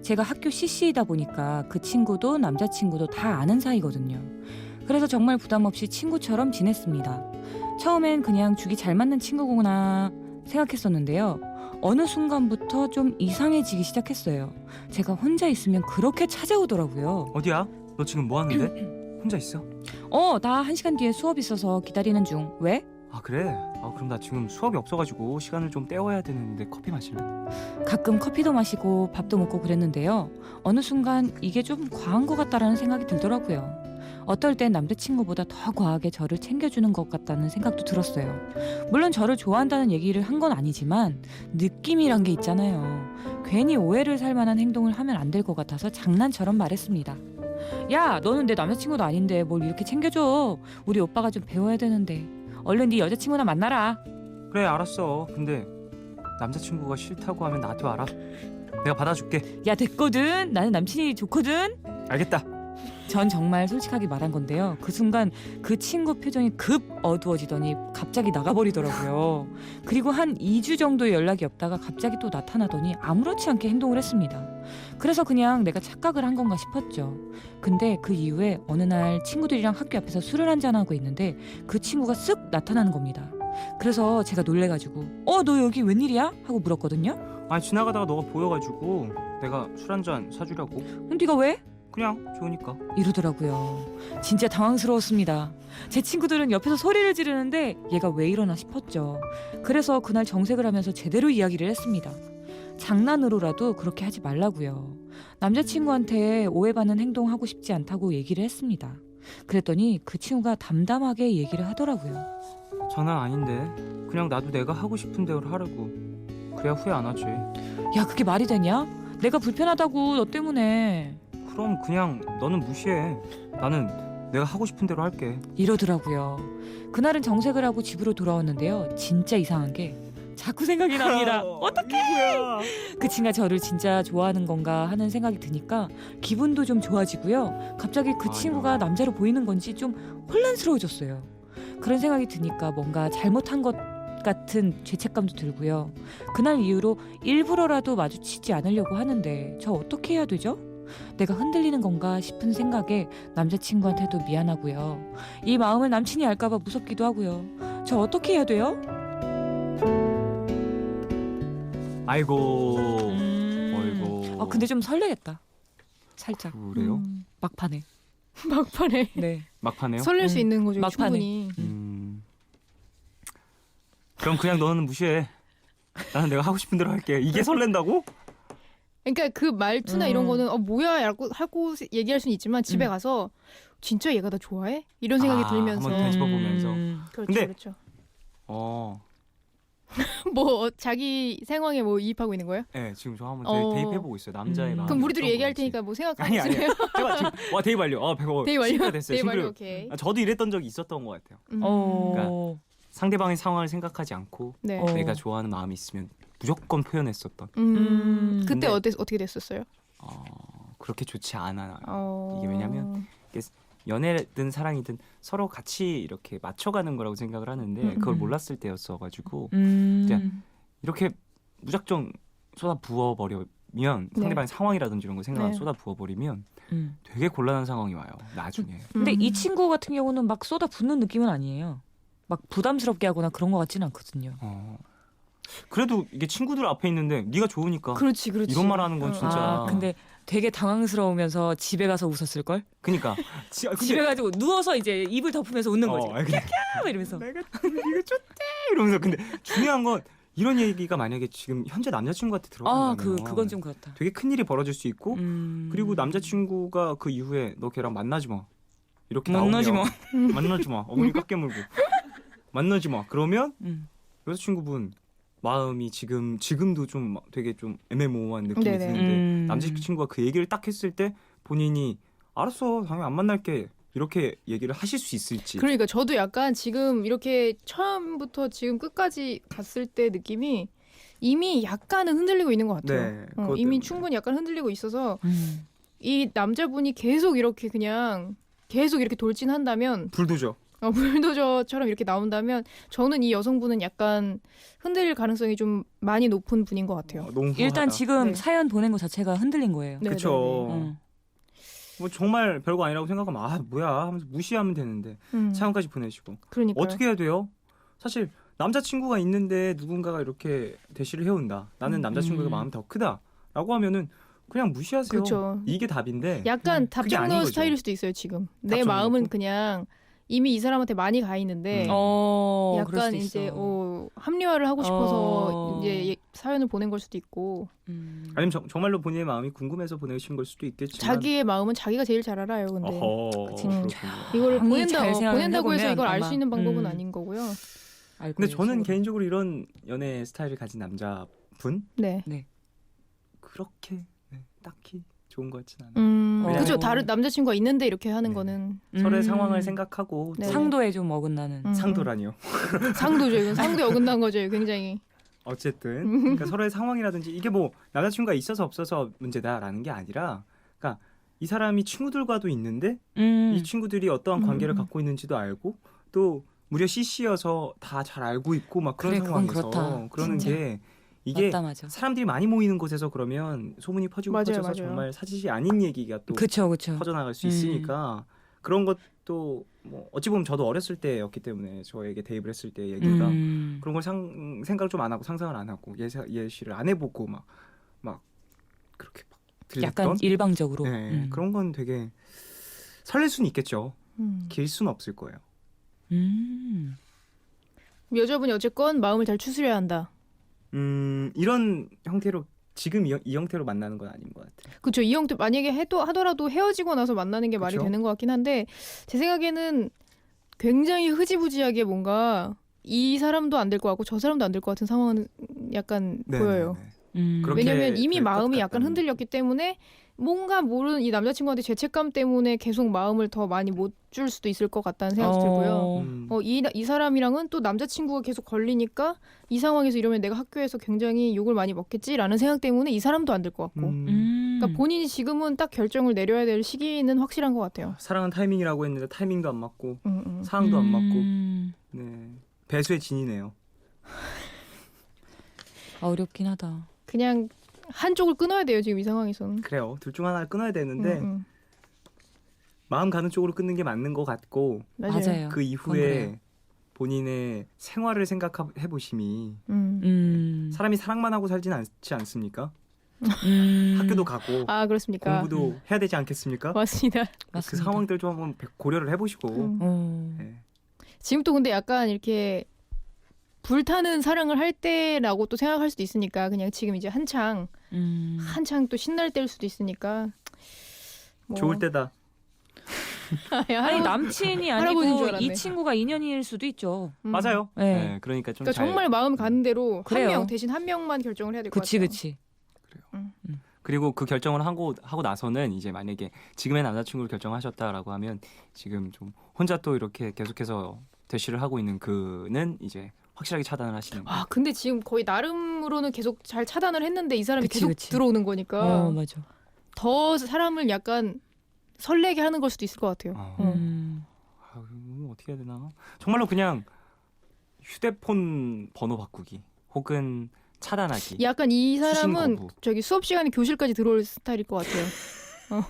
제가 학교 CC이다 보니까 그 친구도 남자친구도 다 아는 사이거든요. 그래서 정말 부담 없이 친구처럼 지냈습니다. 처음엔 그냥 죽이 잘 맞는 친구구나 생각했었는데요. 어느 순간부터 좀 이상해지기 시작했어요. 제가 혼자 있으면 그렇게 찾아오더라고요. 어디야? 너 지금 뭐 하는데? 혼자 있어? 나 1시간 뒤에 수업 있어서 기다리는 중. 왜? 아 그래? 그럼 나 지금 수업이 없어가지고 시간을 좀 때워야 되는데 커피 마실래? 가끔 커피도 마시고 밥도 먹고 그랬는데요. 어느 순간 이게 좀 과한 것 같다라는 생각이 들더라고요. 어떨 땐 남자친구보다 더 과하게 저를 챙겨주는 것 같다는 생각도 들었어요. 물론 저를 좋아한다는 얘기를 한 건 아니지만 느낌이란 게 있잖아요. 괜히 오해를 살 만한 행동을 하면 안 될 것 같아서 장난처럼 말했습니다. 야, 너는 내 남자친구도 아닌데 뭘 이렇게 챙겨줘. 우리 오빠가 좀 배워야 되는데. 얼른 네 여자친구나 만나라. 그래 알았어. 근데 남자친구가 싫다고 하면 나한테 와라. 내가 받아줄게. 야, 됐거든. 나는 남친이 좋거든. 알겠다. 전 정말 솔직하게 말한 건데요. 그 순간 그 친구 표정이 급 어두워지더니 갑자기 나가버리더라고요. 그리고 한 2주 정도 연락이 없다가 갑자기 또 나타나더니 아무렇지 않게 행동을 했습니다. 그래서 그냥 내가 착각을 한 건가 싶었죠. 근데 그 이후에 어느 날 친구들이랑 학교 앞에서 술을 한잔하고 있는데 그 친구가 쓱 나타나는 겁니다. 그래서 제가 놀래가지고 너 여기 웬일이야? 하고 물었거든요. 아니 지나가다가 너가 보여가지고 내가 술 한잔 사주려고. 네가 왜? 그냥 좋으니까. 이러더라고요. 진짜 당황스러웠습니다. 제 친구들은 옆에서 소리를 지르는데 얘가 왜 이러나 싶었죠. 그래서 그날 정색을 하면서 제대로 이야기를 했습니다. 장난으로라도 그렇게 하지 말라고요. 남자친구한테 오해받는 행동하고 싶지 않다고 얘기를 했습니다. 그랬더니 그 친구가 담담하게 얘기를 하더라고요. 장난 아닌데 그냥 나도 내가 하고 싶은 대로 하려고. 그래야 후회 안 하지. 야, 그게 말이 되냐? 내가 불편하다고 너 때문에. 그럼 그냥 너는 무시해. 나는 내가 하고 싶은 대로 할게. 이러더라고요. 그날은 정색을 하고 집으로 돌아왔는데요. 진짜 이상한 게 자꾸 생각이 납니다. 어떡해? 그 친구가 저를 진짜 좋아하는 건가 하는 생각이 드니까 기분도 좀 좋아지고요. 갑자기 그 친구가 남자로 보이는 건지 좀 혼란스러워졌어요. 그런 생각이 드니까 뭔가 잘못한 것 같은 죄책감도 들고요. 그날 이후로 일부러라도 마주치지 않으려고 하는데 저 어떻게 해야 되죠? 내가 흔들리는 건가 싶은 생각에 남자친구한테도 미안하고요. 이 마음을 남친이 알까봐 무섭기도 하고요. 저 어떻게 해야 돼요? 아이고. 어이고. 근데 좀 설레겠다. 살짝. 그래요? 막판에. 막판에 네. 막판에요? 설렐 수 있는 거죠. 막판에. 충분히. 그럼 그냥 너는 무시해. 나는 내가 하고 싶은 대로 할게. 이게 설렌다고? 그러니까 그 말투나 이런 거는 뭐야 하고 얘기할 수는 있지만 집에 가서 진짜 얘가 나 좋아해? 이런 생각이 들면서 한번 되짚어 보면서. 그렇죠, 근데- 그렇죠. 어. 뭐 자기 상황에 뭐 이입하고 있는 거예요? 네, 지금 저 한번 어. 대입해보고 있어요. 남자의 마음. 그럼 우리들이 얘기할 테니까 뭐 생각하고 아니 있으세요? 제가 지금 와 대입 완료. 대입 완료? 싱크가 됐어요. 대입 완료, 싱크를. 오케이. 저도 이랬던 적이 있었던 것 같아요. 어. 상대방의 상황을 생각하지 않고 네. 어. 내가 좋아하는 마음이 있으면 무조건 표현했었던. 그때 근데- 어떻게 됐었어요? 그렇게 좋지 않아요. 어... 이게 왜냐면 연애든 사랑이든 서로 같이 이렇게 맞춰가는 거라고 생각을 하는데 그걸 몰랐을 때였어가지고 이렇게 무작정 쏟아 부어버리면 상대방의 상황이라든지 이런 거 생각 안 네. 쏟아 부어버리면 되게 곤란한 상황이 와요. 나중에. 근데 이 친구 같은 경우는 막 쏟아 붓는 느낌은 아니에요. 막 부담스럽게 하거나 그런 것 같지는 않거든요. 그래도 이게 친구들 앞에 있는데 네가 좋으니까 그렇지. 이런 말 하는 건 진짜. 아, 근데 되게 당황스러우면서 집에 가서 웃었을 걸? 그니까 집에 가지고 누워서 이제 입을 덮으면서 웃는 거지. 근데 막 이러면서. 내가 이거 좋대 이러면서 근데 중요한 건 이런 얘기가 만약에 지금 현재 남자친구한테 아, 들어가면 그건 좀 그렇다. 되게 큰 일이 벌어질 수 있고 그리고 남자친구가 그 이후에 너 걔랑 만나지 마 이렇게 만나지 나오면 만나지 마 어머니 깎게 물고 만나지 마 그러면 여자친구분 마음이 지금도 좀 되게 좀 애매모호한 느낌이 네네. 드는데 남자친구가 그 얘기를 딱 했을 때 본인이 알았어 당연히 안 만날게 이렇게 얘기를 하실 수 있을지. 그러니까 저도 약간 지금 이렇게 처음부터 지금 끝까지 갔을 때 느낌이 이미 약간은 흔들리고 있는 것 같아요. 네, 그것 이미 때문에. 충분히 약간 흔들리고 있어서 이 남자분이 계속 이렇게 그냥 계속 이렇게 돌진한다면 불도저. 불도저처럼 이렇게 나온다면 저는 이 여성분은 약간 흔들릴 가능성이 좀 많이 높은 분인 것 같아요. 너무 일단 후하다. 지금 네. 사연 보낸 것 자체가 흔들린 거예요. 네, 그쵸. 네, 네. 어. 뭐 정말 별거 아니라고 생각하면 아 뭐야 하면서 무시하면 되는데 사연까지 보내시고 그러니까 어떻게 해야 돼요? 사실 남자친구가 있는데 누군가가 이렇게 대시를 해온다. 나는 남자친구가 마음이 더 크다라고 하면은 그냥 무시하세요. 그렇죠. 이게 답인데 약간 그게 답정너 아닌 거죠. 스타일일 수도 있어요. 지금 내 답정너 마음은 놓고? 그냥 이미 이 사람한테 많이 가 있는데 그럴 약간 수도 이제 있어. 합리화를 하고 싶어서 어. 이제 사연을 보낸 걸 수도 있고 아니면 정말로 본인의 마음이 궁금해서 보내신 걸 수도 있겠지만 자기의 마음은 자기가 제일 잘 알아요. 근데 어허, 그치. 그렇군요. 이걸 아무리 잘 생각을 보낸다고 해서 해보면 이걸 알 수 아마, 있는 방법은 아닌 거고요. 알고 근데 저는 있어요. 개인적으로 이런 연애 스타일을 가진 남자분 네. 그렇게 딱히 좋은 것 같진 않아요. 왜냐면- 그죠. 다른 남자친구가 있는데 이렇게 하는 네. 거는 서로의 상황을 생각하고 네. 또 상도에 좀 어긋나는. 상도라니요. 상도죠. 이건 상도에 어긋난 거죠. 굉장히. 어쨌든 그러니까 서로의 상황이라든지 이게 뭐 남자친구가 있어서 없어서 문제다라는 게 아니라 그러니까 이 사람이 친구들과도 있는데 이 친구들이 어떠한 관계를 갖고 있는지도 알고 또 무려 CC여서 다 잘 알고 있고 막 그런 그래, 그건 상황에서 그렇다. 그러는 진짜. 게 이게 맞다 맞아. 사람들이 많이 모이는 곳에서 그러면 소문이 퍼지고 맞아요, 퍼져서 맞아요. 정말 사실이 아닌 얘기가 또 그쵸 그쵸. 퍼져나갈 수 있으니까 그런 것도 뭐 어찌 보면 저도 어렸을 때였기 때문에 저에게 대입을 했을 때 얘기가 그런 걸 생각을 좀 안 하고 상상을 안 하고 예시를 안 해보고 막 그렇게 막 들렸던 약간 일방적으로. 네, 그런 건 되게 설렐 수는 있겠죠. 길 수는 없을 거예요. 여자분이 어쨌건 마음을 잘 추스려야 한다. 이런 형태로 지금 이 형태로 만나는 건 아닌 것 같아요. 그렇죠. 이 형태 만약에 하더라도 헤어지고 나서 만나는 게 말이 그쵸? 되는 것 같긴 한데 제 생각에는 굉장히 흐지부지하게 뭔가 이 사람도 안 될 것 같고 저 사람도 안 될 것 같은 상황은 약간 보여요. 그렇게 왜냐면 이미 될것 마음이 약간 같다는. 흔들렸기 때문에 뭔가 모르는 이 남자친구한테 죄책감 때문에 계속 마음을 더 많이 못 줄 수도 있을 것 같다는 생각도 들고요. 이 사람이랑은 또 남자친구가 계속 걸리니까 이 상황에서 이러면 내가 학교에서 굉장히 욕을 많이 먹겠지라는 생각 때문에 이 사람도 안 될 것 같고. 그러니까 본인이 지금은 딱 결정을 내려야 될 시기는 확실한 것 같아요. 사랑은 타이밍이라고 했는데 타이밍도 안 맞고 상황도 안 맞고 네 배수의 진이네요. 어렵긴 하다. 그냥 한쪽을 끊어야 돼요 지금 이 상황에서는. 그래요. 둘 중 하나를 끊어야 되는데 마음 가는 쪽으로 끊는 게 맞는 것 같고 맞아요. 그 그건 이후에 그래요. 본인의 생활을 생각해 보심이 사람이 사랑만 하고 살진 않지 않습니까? 학교도 가고 아 그렇습니까? 공부도 해야 되지 않겠습니까? 맞습니다. 그 맞습니다. 상황들 좀 한번 고려를 해보시고 네. 지금 또 근데 약간 이렇게 불타는 사랑을 할 때라고 또 생각할 수도 있으니까 그냥 지금 이제 한창 또 신날 때일 수도 있으니까 뭐. 좋을 때다. 아니 남친이 할아버지인 줄 아니고 알았네. 이 친구가 인연일 수도 있죠. 맞아요. 네. 네, 그러니까 좀 그러니까 잘. 정말 마음 가는 대로 한 그래요. 명 대신 한 명만 결정을 해야 될 것 그치 같아요. 그치. 그리고 그 결정을 하고 나서는 이제 만약에 지금의 남자친구를 결정하셨다라고 하면 지금 좀 혼자 또 이렇게 계속해서 대시를 하고 있는 그는 이제 확실하게 차단을 하시는 거예요. 아 근데 지금 거의 나름으로는 계속 잘 차단을 했는데 이 사람이 그치, 계속 그치. 들어오는 거니까 맞아. 더 사람을 약간 설레게 하는 걸 수도 있을 것 같아요. 아, 이거 어떻게 해야 되나? 정말로 그냥 휴대폰 번호 바꾸기 혹은 차단하기. 약간 이 사람은 거부. 저기 수업 시간에 교실까지 들어올 스타일일 것 같아요.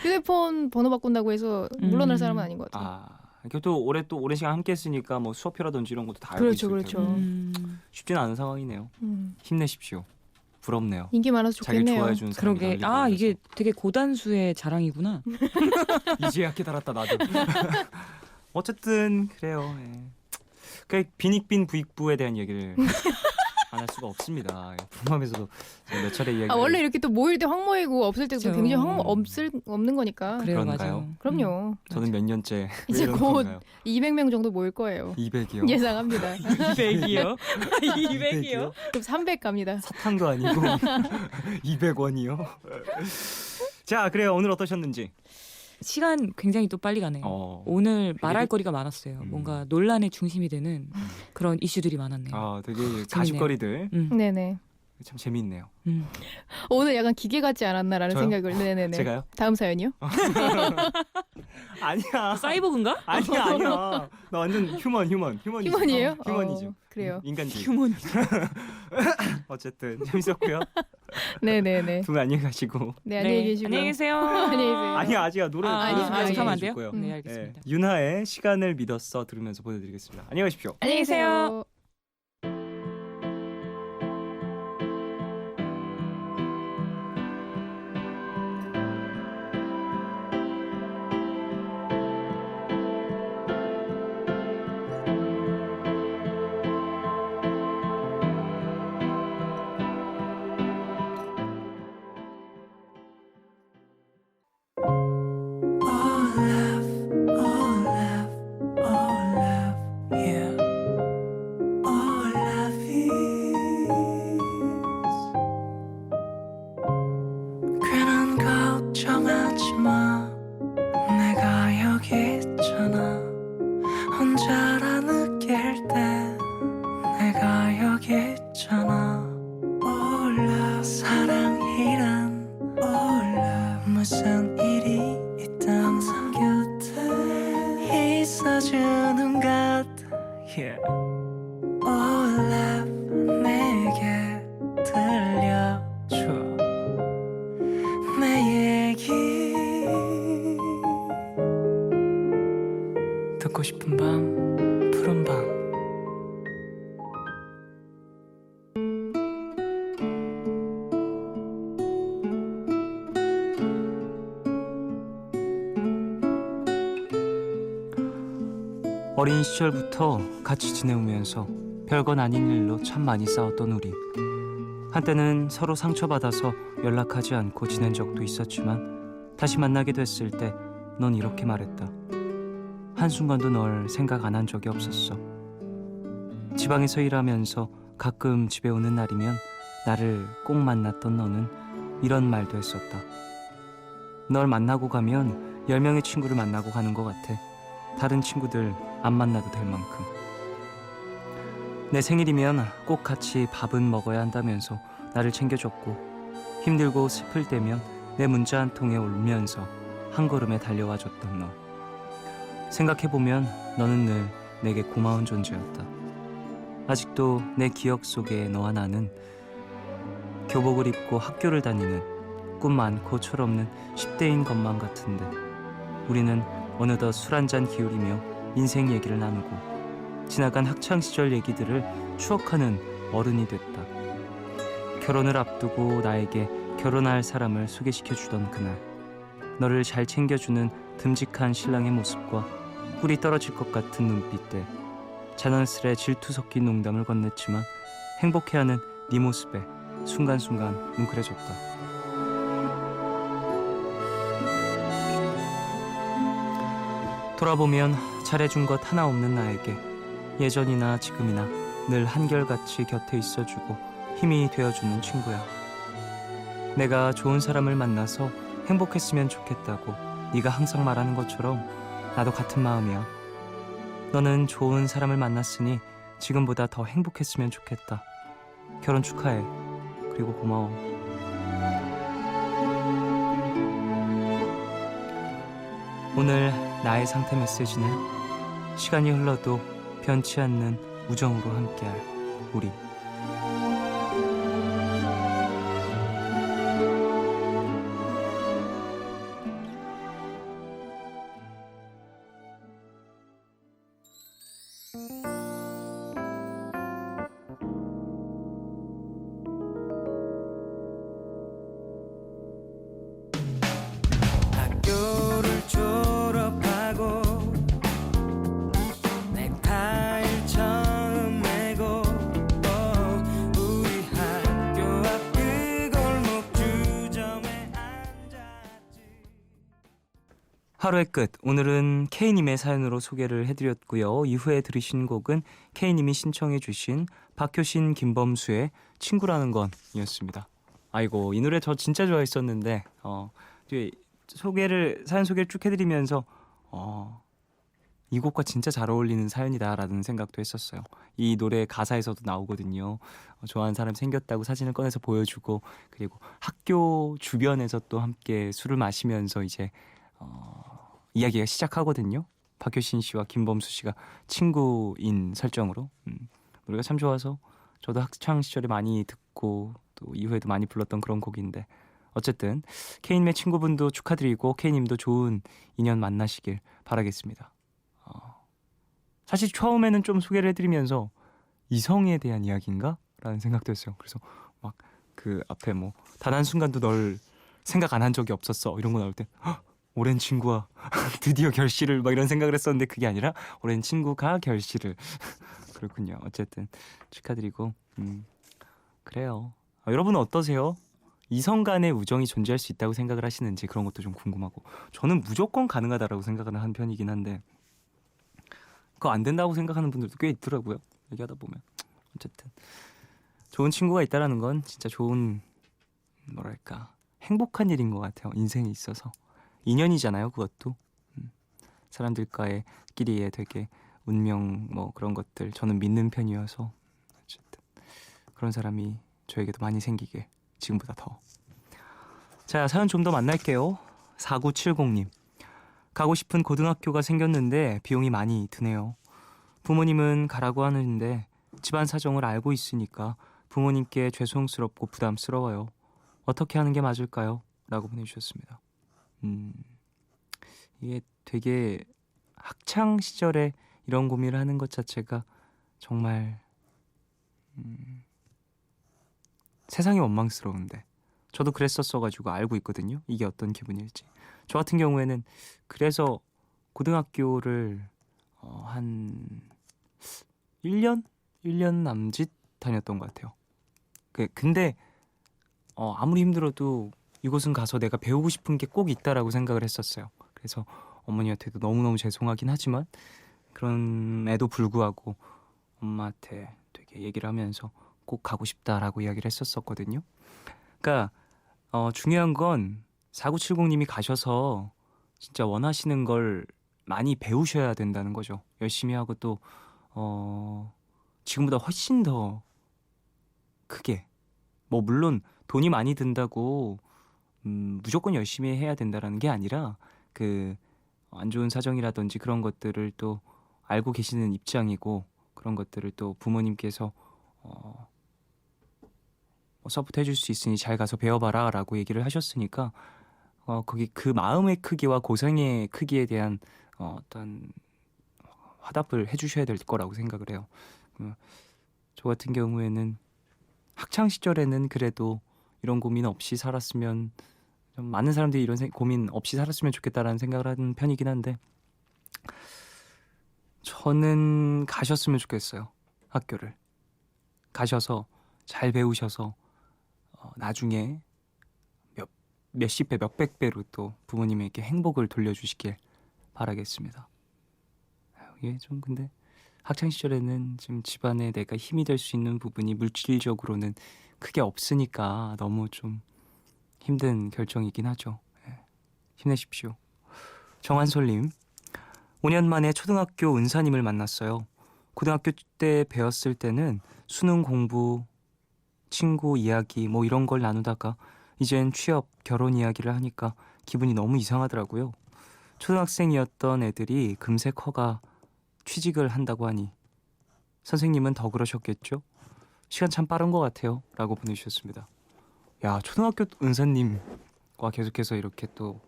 휴대폰 번호 바꾼다고 해서 물러날 사람은 아닌 것 같아요. 아, 이게 또 오랜 시간 함께 했으니까 뭐 수업표라든지 이런 것도 다 알고 그렇죠, 있을 그렇죠. 테고 쉽지는 않은 상황이네요. 힘내십시오. 부럽네요. 인기 많아서 자기를 좋겠네요. 좋아해 주는 사람이 그러게. 널리 아 보여서. 이게 되게 고단수의 자랑이구나. 이제야 깨달았다 나도. 어쨌든 그래요. 예. 그 빈익빈 부익부에 대한 얘기를 안 할 수가 없습니다. 프로그램에서도 몇 차례 이야기. 아 원래 이렇게 또 모일 때 확 모이고 없을 때도 그렇죠. 굉장히 없는 거니까. 그래요 그런가요? 맞아요. 그럼요. 저는 몇 년째 이제 이런 곧 건가요? 200명 정도 모일 거예요. 200이요. 예상합니다. 200이요? 200이요? 그럼 300 갑니다. 사탕도 아니고 200원이요. 자, 그래요. 오늘 어떠셨는지. 시간 굉장히 또 빨리 가네요. 오늘 말할 거리가 많았어요. 뭔가 논란의 중심이 되는 그런 이슈들이 많았네요. 아, 되게 가십거리들 네네. 참 재미있네요. 오늘 약간 기계 같지 않았나라는 저요? 생각을. 네네네. 제가요? 다음 사연이요? 아니야. 사이버그인가? 아니야. 나 완전 휴먼이죠. 휴먼이에요? 휴먼이죠. 그래요. 인간주의. 휴먼. 어쨌든 재밌었고요. 네네네. 두 분 안녕히 가시고. 네 안녕히 계시고. 안녕히 계세요. 안녕히 계세요. 아니야, 아직이야. 노래 아직 하면 안 돼요? 거예요. 네 알겠습니다. 윤하의 시간을 믿었어 들으면서 보내드리겠습니다. 안녕히 가십시오. 안녕히 계세요. All love, all love, all love, yeah. All love is 괜한 걱정하지 마. 내가 여기 있잖아. 혼자라 느낄 때 내가 여기 있잖아. All love 사랑이란 all love 무슨 일이 있든 항상 곁에 있어주는 것 yeah. All love 내게 들려줘 내 얘기 듣고 싶은 밤 푸른 밤 어린 시절부터 같이 지내오면서 별건 아닌 일로 참 많이 싸웠던 우리. 한때는 서로 상처받아서 연락하지 않고 지낸 적도 있었지만 다시 만나게 됐을 때 넌 이렇게 말했다. 한순간도 널 생각 안 한 적이 없었어. 지방에서 일하면서 가끔 집에 오는 날이면 나를 꼭 만났던 너는 이런 말도 했었다. 널 만나고 가면 10명의 친구를 만나고 가는 것 같아. 다른 친구들 안 만나도 될 만큼. 내 생일이면 꼭 같이 밥은 먹어야 한다면서 나를 챙겨줬고 힘들고 슬플 때면 내 문자 한 통에 울면서 한 걸음에 달려와 줬던 너. 생각해보면 너는 늘 내게 고마운 존재였다. 아직도 내 기억 속에 너와 나는 교복을 입고 학교를 다니는 꿈 많고 철없는 10대인 것만 같은데 우리는 어느덧 술 한잔 기울이며 인생 얘기를 나누고 지나간 학창시절 얘기들을 추억하는 어른이 됐다. 결혼을 앞두고 나에게 결혼할 사람을 소개시켜주던 그날 너를 잘 챙겨주는 듬직한 신랑의 모습과 꿀이 떨어질 것 같은 눈빛에 자연스레 질투 섞인 농담을 건넸지만 행복해하는 네 모습에 순간순간 뭉클해졌다. 돌아보면 잘해준 것 하나 없는 나에게 예전이나 지금이나 늘 한결같이 곁에 있어주고 힘이 되어주는 친구야. 내가 좋은 사람을 만나서 행복했으면 좋겠다고 네가 항상 말하는 것처럼 나도 같은 마음이야. 너는 좋은 사람을 만났으니 지금보다 더 행복했으면 좋겠다. 결혼 축하해. 그리고 고마워. 오늘 나의 상태 메시지는 시간이 흘러도 변치 않는 우정으로 함께할 우리. 학교를 졸업하고 넥타이 처음 매고 우리 학교 앞 그 골목 주점에 앉았지. 하루의 끝. 오늘은 K님의 사연으로 소개를 해드렸고요. 이후에 들으신 곡은 K님이 신청해 주신 박효신 김범수의 친구라는 건이었습니다. 아이고, 이 노래 저 진짜 좋아했었는데 뒤에 사연 소개를 쭉 해드리면서 이 곡과 진짜 잘 어울리는 사연이다라는 생각도 했었어요. 이 노래 가사에서도 나오거든요. 좋아하는 사람 생겼다고 사진을 꺼내서 보여주고, 그리고 학교 주변에서 또 함께 술을 마시면서 이제 이야기가 시작하거든요. 박효신 씨와 김범수 씨가 친구인 설정으로. 노래가 참 좋아서 저도 학창 시절에 많이 듣고 또 이후에도 많이 불렀던 그런 곡인데, 어쨌든 K님의 친구분도 축하드리고 K님도 좋은 인연 만나시길 바라겠습니다. 사실 처음에는 좀 소개를 해드리면서 이성에 대한 이야기인가? 라는 생각도 했어요. 그래서 막 그 앞에 뭐 단 한순간도 널 생각 안 한 적이 없었어 이런 거 나올 때 오랜 친구와 드디어 결실을 막 이런 생각을 했었는데, 그게 아니라 오랜 친구가 결실을 그렇군요. 어쨌든 축하드리고 그래요. 여러분은 어떠세요? 이성 간의 우정이 존재할 수 있다고 생각을 하시는지 그런 것도 좀 궁금하고, 저는 무조건 가능하다라고 생각하는 한 편이긴 한데 그거 안 된다고 생각하는 분들도 꽤 있더라고요. 얘기하다 보면. 어쨌든 좋은 친구가 있다라는 건 진짜 좋은, 뭐랄까, 행복한 일인 것 같아요. 인생에 있어서 인연이잖아요. 그것도 사람들과의 끼리의 되게 운명 뭐 그런 것들 저는 믿는 편이어서 어쨌든 그런 사람이 저에게도 많이 생기길, 지금보다 더. 자, 사연 좀 더 만날게요. 4970님. 가고 싶은 고등학교가 생겼는데 비용이 많이 드네요. 부모님은 가라고 하는데 집안 사정을 알고 있으니까 부모님께 죄송스럽고 부담스러워요. 어떻게 하는 게 맞을까요? 라고 보내주셨습니다. 이게 되게 학창 시절에 이런 고민을 하는 것 자체가 정말 세상이 원망스러운데, 저도 그랬었어가지고 알고 있거든요. 이게 어떤 기분일지. 저 같은 경우에는 그래서 고등학교를 한 1년 남짓 다녔던 것 같아요. 근데 아무리 힘들어도 이곳은 가서 내가 배우고 싶은 게 꼭 있다라고 생각을 했었어요. 그래서 어머니한테도 너무너무 죄송하긴 하지만 그럼에도 불구하고 엄마한테 되게 얘기를 하면서 꼭 가고 싶다라고 이야기를 했었거든요. 그러니까 중요한 건 4970님이 가셔서 진짜 원하시는 걸 많이 배우셔야 된다는 거죠. 열심히 하고 또 지금보다 훨씬 더 크게, 뭐 물론 돈이 많이 든다고 무조건 열심히 해야 된다라는 게 아니라 그 안 좋은 사정이라든지 그런 것들을 또 알고 계시는 입장이고, 그런 것들을 또 부모님께서 서포트 해줄 수 있으니 잘 가서 배워봐라 라고 얘기를 하셨으니까 거기 그 마음의 크기와 고생의 크기에 대한 어떤 화답을 해주셔야 될 거라고 생각을 해요. 저 같은 경우에는 학창 시절에는 그래도 이런 고민 없이 살았으면, 좀 많은 사람들이 이런 고민 없이 살았으면 좋겠다라는 생각을 하는 편이긴 한데, 저는 가셨으면 좋겠어요. 학교를 가셔서 잘 배우셔서 나중에 몇십 배, 몇백 배로 또 부모님에게 행복을 돌려주시길 바라겠습니다. 이게 좀 근데 학창 시절에는 좀 집안에 내가 힘이 될 수 있는 부분이 물질적으로는 크게 없으니까 너무 좀 힘든 결정이긴 하죠. 예. 힘내십시오. 정한솔님, 5년 만에 초등학교 은사님을 만났어요. 고등학교 때 배웠을 때는 수능 공부, 친구 이야기 뭐 이런 걸 나누다가 이젠 취업, 결혼 이야기를 하니까 기분이 너무 이상하더라고요. 초등학생이었던 애들이 금세 커가 취직을 한다고 하니 선생님은 더 그러셨겠죠? 시간 참 빠른 것 같아요. 라고 보내주셨습니다. 야, 초등학교 은사님과 계속해서 이렇게 또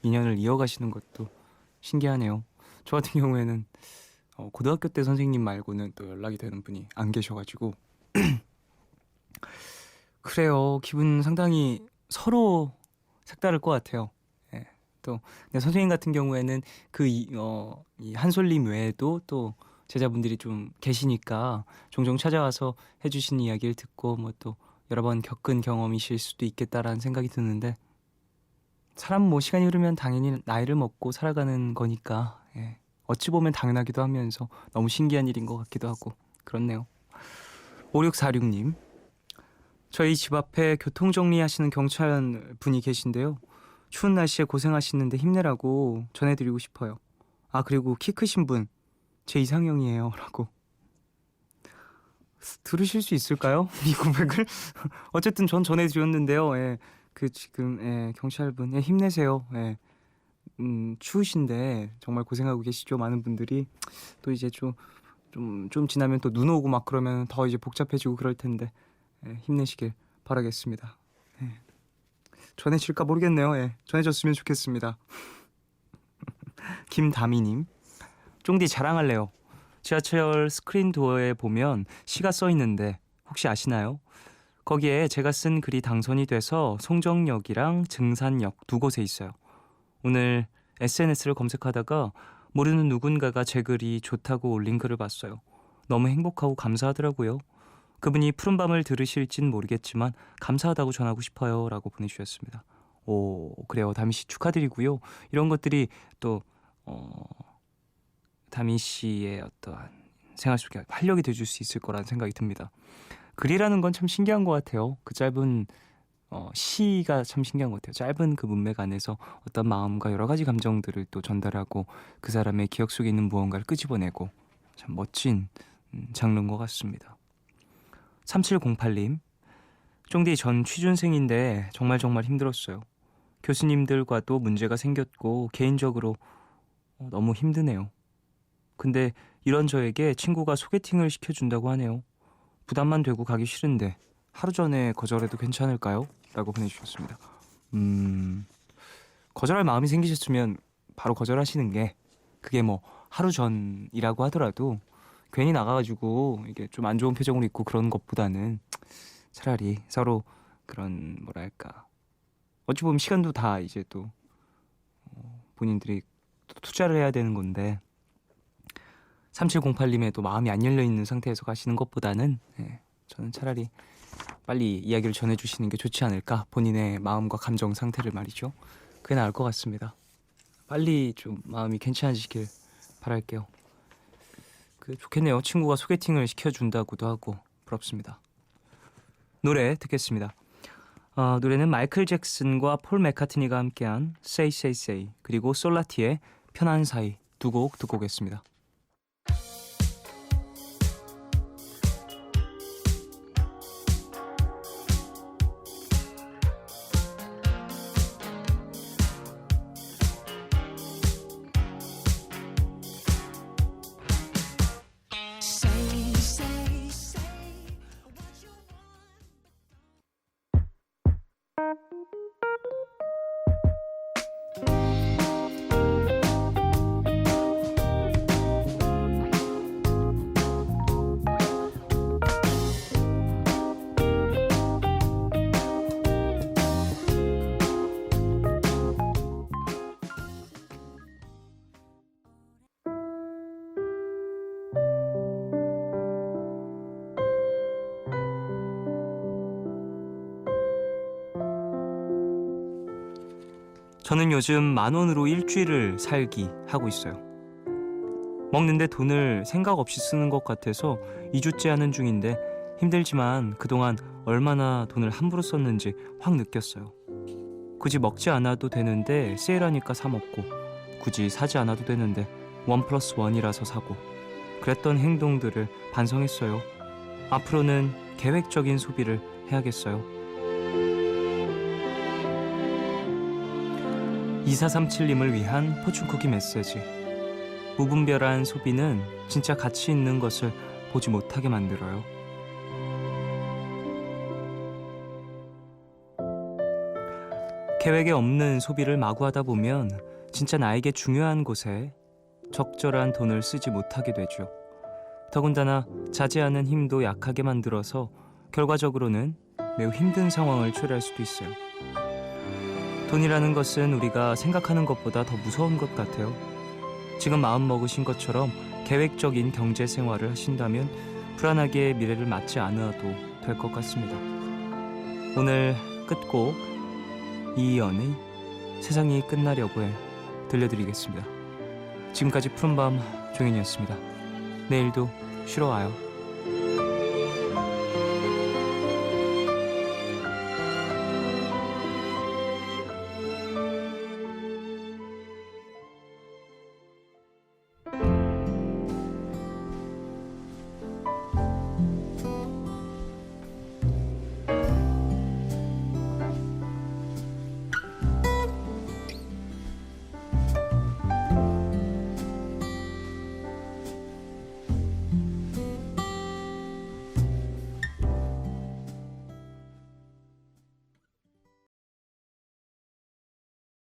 인연을 이어가시는 것도 신기하네요. 저 같은 경우에는 고등학교 때 선생님 말고는 또 연락이 되는 분이 안 계셔가지고 그래요. 기분 상당히 서로 색다를 것 같아요. 예. 또 근데 선생님 같은 경우에는 이 한솔님 외에도 또 제자분들이 좀 계시니까 종종 찾아와서 해주신 이야기를 듣고 뭐 또 여러 번 겪은 경험이실 수도 있겠다라는 생각이 드는데 사람 뭐 시간이 흐르면 당연히 나이를 먹고 살아가는 거니까 예. 어찌 보면 당연하기도 하면서 너무 신기한 일인 것 같기도 하고 그렇네요. 5646님, 저희 집 앞에 교통정리하시는 경찰 분이 계신데요. 추운 날씨에 고생하시는데 힘내라고 전해드리고 싶어요. 아, 그리고 키 크신 분 제 이상형이에요 라고. 들으실 수 있을까요? 이 고백을? 어쨌든 전 전해드렸는데요. 예. 지금 경찰분 힘내세요. 예. 추우신데 정말 고생하고 계시죠. 많은 분들이 또 이제 좀 지나면 또 눈 오고 막 그러면 더 이제 복잡해지고 그럴 텐데 힘내시길 바라겠습니다. 전해질까 모르겠네요. 전해졌으면 좋겠습니다. 김다미님, 쫑디 자랑할래요. 지하철 스크린 도어에 보면 시가 써 있는데 혹시 아시나요? 거기에 제가 쓴 글이 당선이 돼서 송정역이랑 증산역 두 곳에 있어요. 오늘 SNS를 검색하다가 모르는 누군가가 제 글이 좋다고 올린 글을 봤어요. 너무 행복하고 감사하더라고요. 그분이 푸른밤을 들으실진 모르겠지만 감사하다고 전하고 싶어요 라고 보내주셨습니다. 오, 그래요. 다미씨 축하드리고요. 이런 것들이 또 다미씨의 어떠한 생활 속에 활력이 돼줄 수 있을 거라는 생각이 듭니다. 글이라는 건 참 신기한 것 같아요. 그 짧은 시가 참 신기한 것 같아요. 짧은 그 문맥 안에서 어떤 마음과 여러 가지 감정들을 또 전달하고 그 사람의 기억 속에 있는 무언가를 끄집어내고 참 멋진 장르인 것 같습니다. 3708님, 쫑디 전 취준생인데 정말 힘들었어요. 교수님들과도 문제가 생겼고 개인적으로 너무 힘드네요. 근데 이런 저에게 친구가 소개팅을 시켜준다고 하네요. 부담만 되고 가기 싫은데 하루 전에 거절해도 괜찮을까요? 라고 보내주셨습니다. 거절할 마음이 생기셨으면 바로 거절하시는 게, 그게 뭐 하루 전이라고 하더라도 괜히 나가가지고 이게 좀 안 좋은 표정으로 있고 그런 것보다는 차라리 서로 그런 뭐랄까, 어찌 보면 시간도 다 이제 또 본인들이 또 투자를 해야 되는 건데 3708님의 또 마음이 안 열려있는 상태에서 가시는 것보다는 저는 차라리 빨리 이야기를 전해주시는 게 좋지 않을까. 본인의 마음과 감정 상태를 말이죠. 그게 나을 것 같습니다. 빨리 좀 마음이 괜찮아지길 바랄게요. 좋겠네요. 친구가 소개팅을 시켜준다고도 하고 부럽습니다. 노래 듣겠습니다. 노래는 마이클 잭슨과 폴 맥카트니가 함께한 Say Say Say, 그리고 솔라티의 편한 사이 두 곡 듣고 오겠습니다. 저는 요즘 10,000원으로 일주일을 살기 하고 있어요. 먹는데 돈을 생각 없이 쓰는 것 같아서 2주째 하는 중인데 힘들지만 그동안 얼마나 돈을 함부로 썼는지 확 느꼈어요. 굳이 먹지 않아도 되는데 세일하니까 사 먹고, 굳이 사지 않아도 되는데 1+1이라서 사고, 그랬던 행동들을 반성했어요. 앞으로는 계획적인 소비를 해야겠어요. 2437님을 위한 포춘쿠키 메시지. 무분별한 소비는 진짜 가치 있는 것을 보지 못하게 만들어요. 계획에 없는 소비를 마구 하다 보면 진짜 나에게 중요한 곳에 적절한 돈을 쓰지 못하게 되죠. 더군다나 자제하는 힘도 약하게 만들어서 결과적으로는 매우 힘든 상황을 초래할 수도 있어요. 돈이라는 것은 우리가 생각하는 것보다 더 무서운 것 같아요. 지금 마음 먹으신 것처럼 계획적인 경제 생활을 하신다면 불안하게 미래를 맞지 않아도 될 것 같습니다. 오늘 끝곡 이희연의 세상이 끝나려고 해 들려드리겠습니다. 지금까지 푸른밤 종현이었습니다. 내일도 쉬러 와요.